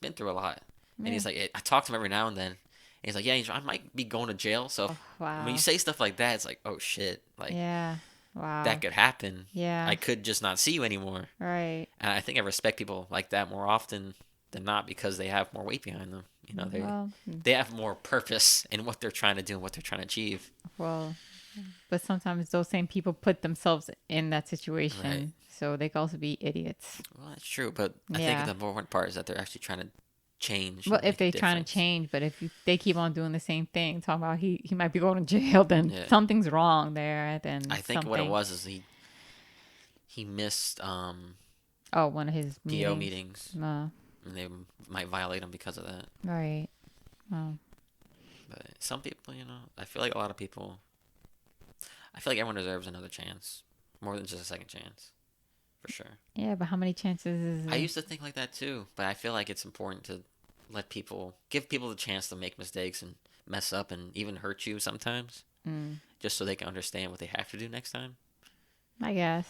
been through a lot. And he's like, I talk to him every now and then. And he's like, yeah, I might be going to jail. So Wow. when you say stuff like that, it's like, oh shit, like Yeah. Wow. that could happen. Yeah. I could just not see you anymore. Right. And I think I respect people like that more often than not because they have more weight behind them. You know, Well, they have more purpose in what they're trying to do and what they're trying to achieve. well, but sometimes those same people put themselves in that situation, Right. so they can also be idiots. Well, that's true, but I Yeah. think the more important part is that they're actually trying to change. Well, and if make a they're trying to difference. change, but if they keep on doing the same thing, talking about he might be going to jail, then Yeah. something's wrong there. Then I think what it something- was is he missed Oh, one of his PO meetings. meetings, and they might violate him because of that. Right. Well, But some people, I feel like a lot of people. I feel like everyone deserves another chance, more than just a second chance, for sure. yeah, but how many chances is I it? used to think like that too, but I feel like it's important to give people the chance to make mistakes and mess up and even hurt you sometimes, just so they can understand what they have to do next time. I guess.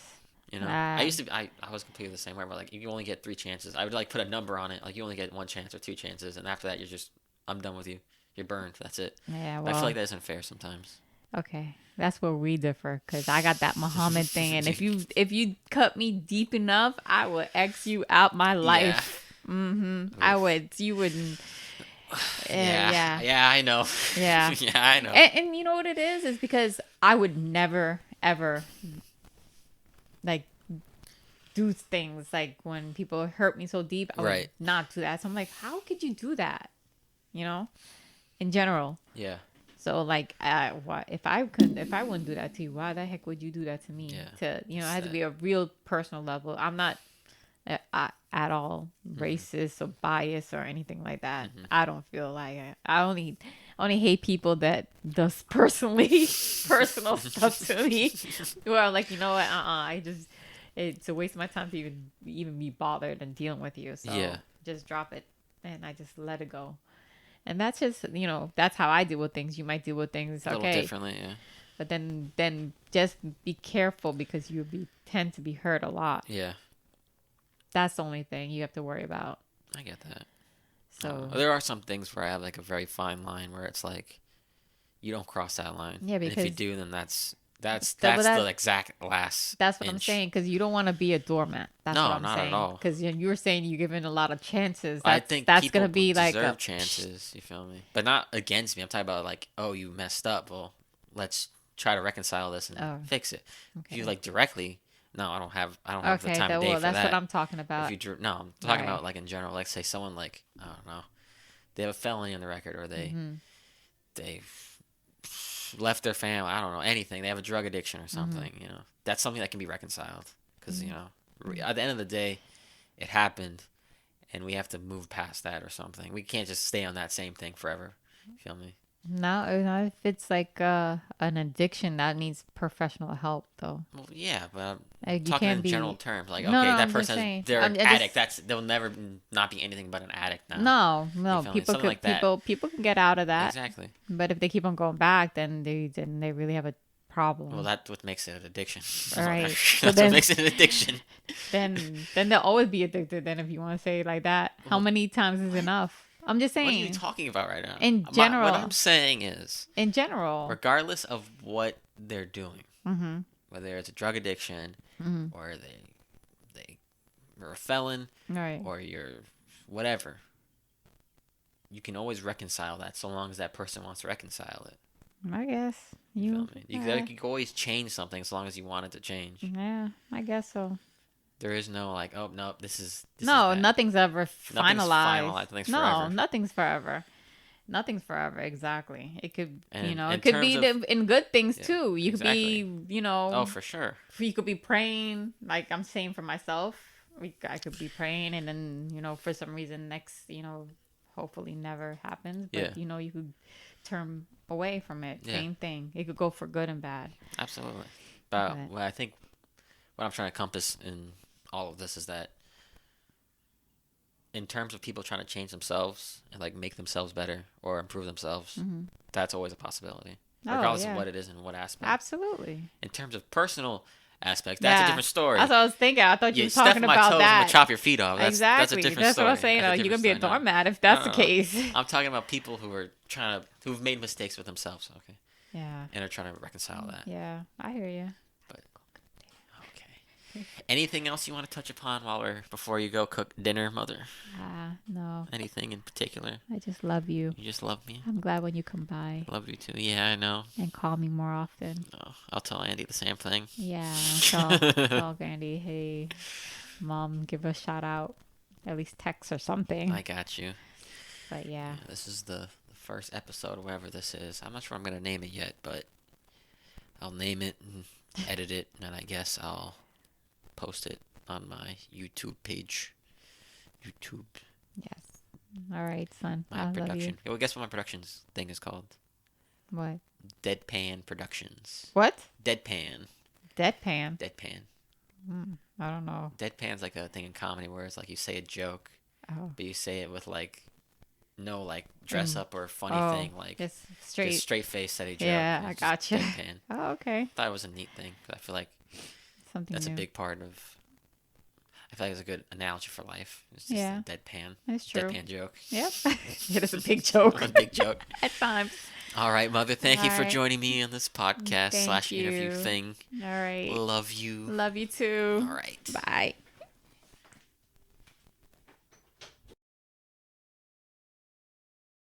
I used to. I was completely the same way. Where like you only get 3 chances. I would like put a number on it. Like you only get 1 chance or 2 chances, and after that, I'm done with you. You're burned. That's it. Yeah. But Well. I feel like that isn't fair sometimes. Okay, that's where we differ because I got that Muhammad thing, and if you cut me deep enough, I would X you out my life. I would. You wouldn't. Yeah, I know. Yeah. yeah, I know. And you know what it is because I would never ever like do things like when people hurt me so deep, I would Right. not do that. So I'm like, how could you do that? You know, in general. Yeah. So like, what if I wouldn't do that to you? Why the heck would you do that to me? Yeah. To it has to Sad. be a real personal level. I'm not at all racist or biased or anything like that. I don't feel like it. I only hate people that does personally personal stuff to me. Where I'm like, you know what? I just it's a waste of my time to even be bothered and dealing with you. So Yeah. just drop it and I just let it go. And that's just that's how I deal with things. You might deal with things A little okay, differently, yeah. but then just be careful because tend to be hurt a lot. Yeah. That's the only thing you have to worry about. I get that. So There are some things where I have like a very fine line where it's like you don't cross that line. Yeah, And if you because- do, then that's but the exact last. that's what I'm inch. saying because you don't want to be a doormat. That's No, what I'm not at saying. all. Because you were saying you're given a lot of chances. I think that's people gonna be like deserve chances. You feel me? But not against me. I'm talking about like, oh, you messed up. Well, let's try to reconcile this and Oh, fix it. If okay. you like directly, no, I don't have the Okay, time of day well, for that's that. what I'm talking about. If you no, I'm talking Right. about like in general. Like say someone like I don't know, they have a felony on the record, or they left their family. I don't know anything. They have a drug addiction or something. You know, that's something that can be reconciled because you know, at the end of the day, it happened, and we have to move past that or something. We can't just stay on that same thing forever. You feel me? No, if it's like an addiction that needs professional help, though. Well, yeah, but I'm Like, you talking can't in be. general terms. Like, No, okay, no, that I'm just person, saying. they're I'm an just- addict. They'll never not be anything but an addict now. No, feel me? people Something could like that. people can get out of that. Exactly. But if they keep on going back, then they really have a problem. Well, that's what makes it an addiction. All right. That's So what then- makes it an addiction. then they'll always be addicted. Then if you want to say it like that, how many times is enough? I'm just What are saying. you talking about right now? In What general. I'm saying is, In general. regardless of what they're doing, Mm-hmm. whether it's a drug addiction or they are a felon Right. or you're whatever, you can always reconcile that so long as that person wants to reconcile it. I guess You you. feel me? You can always change something as long as you want it to change. Yeah, I guess so. There is no like, oh no, this is No, that. nothing's ever finalized. Nothing's no, forever. nothing's forever. Nothing's forever. Exactly. It could, And in it could be terms of- in good things Yeah, too. You could exactly. be, Oh, for sure. you could be praying. Like I'm saying for myself, I could be praying, and then for some reason next, hopefully never happens. But Yeah. you could turn away from it. Yeah. Same thing. It could go for good and bad. Absolutely. But Right. what I think what I'm trying to compass in all of this is that in terms of people trying to change themselves and like make themselves better or improve themselves, that's always a possibility. Oh, Regardless yeah. of what it is and what aspect. Absolutely. In terms of personal aspect, that's a Yeah. different story. That's what I was thinking. I thought you You were step talking on my about toes, I'm that. gonna chop your feet off. That's exactly. a different That's story. what I'm saying. That's a You're different gonna be a story. No. doormat if that's No, the no, no. case. I'm talking about people who are who've made mistakes with themselves, okay, Yeah. and are trying to reconcile that. Yeah. I hear you. But okay. Anything else you want to touch upon before you go cook dinner, mother? No. Anything in particular? I just love you. You just love me. I'm glad when you come by I love you too. Yeah, I know. and call me more often. Oh, I'll tell Andy the same thing. Yeah. Tell Grandy, hey, mom, give a shout out. At least text or something. I got you. But yeah. This is the first episode, whatever this is. I'm not sure I'm gonna name it yet, but I'll name it and edit it, and I guess I'll post it on my YouTube page. YouTube, Yes. All right, son. my I love you. production. Well, guess what my productions thing is called? What? Deadpan Productions. What? Deadpan. Deadpan. Deadpan. I don't know. Deadpan's like a thing in comedy where it's like you say a joke, Oh. but you say it with like no like dress up or funny Oh, thing, like just straight. just straight face steady joke. Yeah, It's I just gotcha. Deadpan. Oh, okay. Thought it was a neat thing 'cause I feel like Something that's new. a big part of. I feel like it's a good analogy for life. It's just Yeah. a deadpan. That's true. Deadpan joke. Yep. It is a big joke. A big joke. At times. All right, mother. Thank you All for right. joining me on this podcast Thank / interview you. thing. All right. Love you. Love you too. All right. Bye.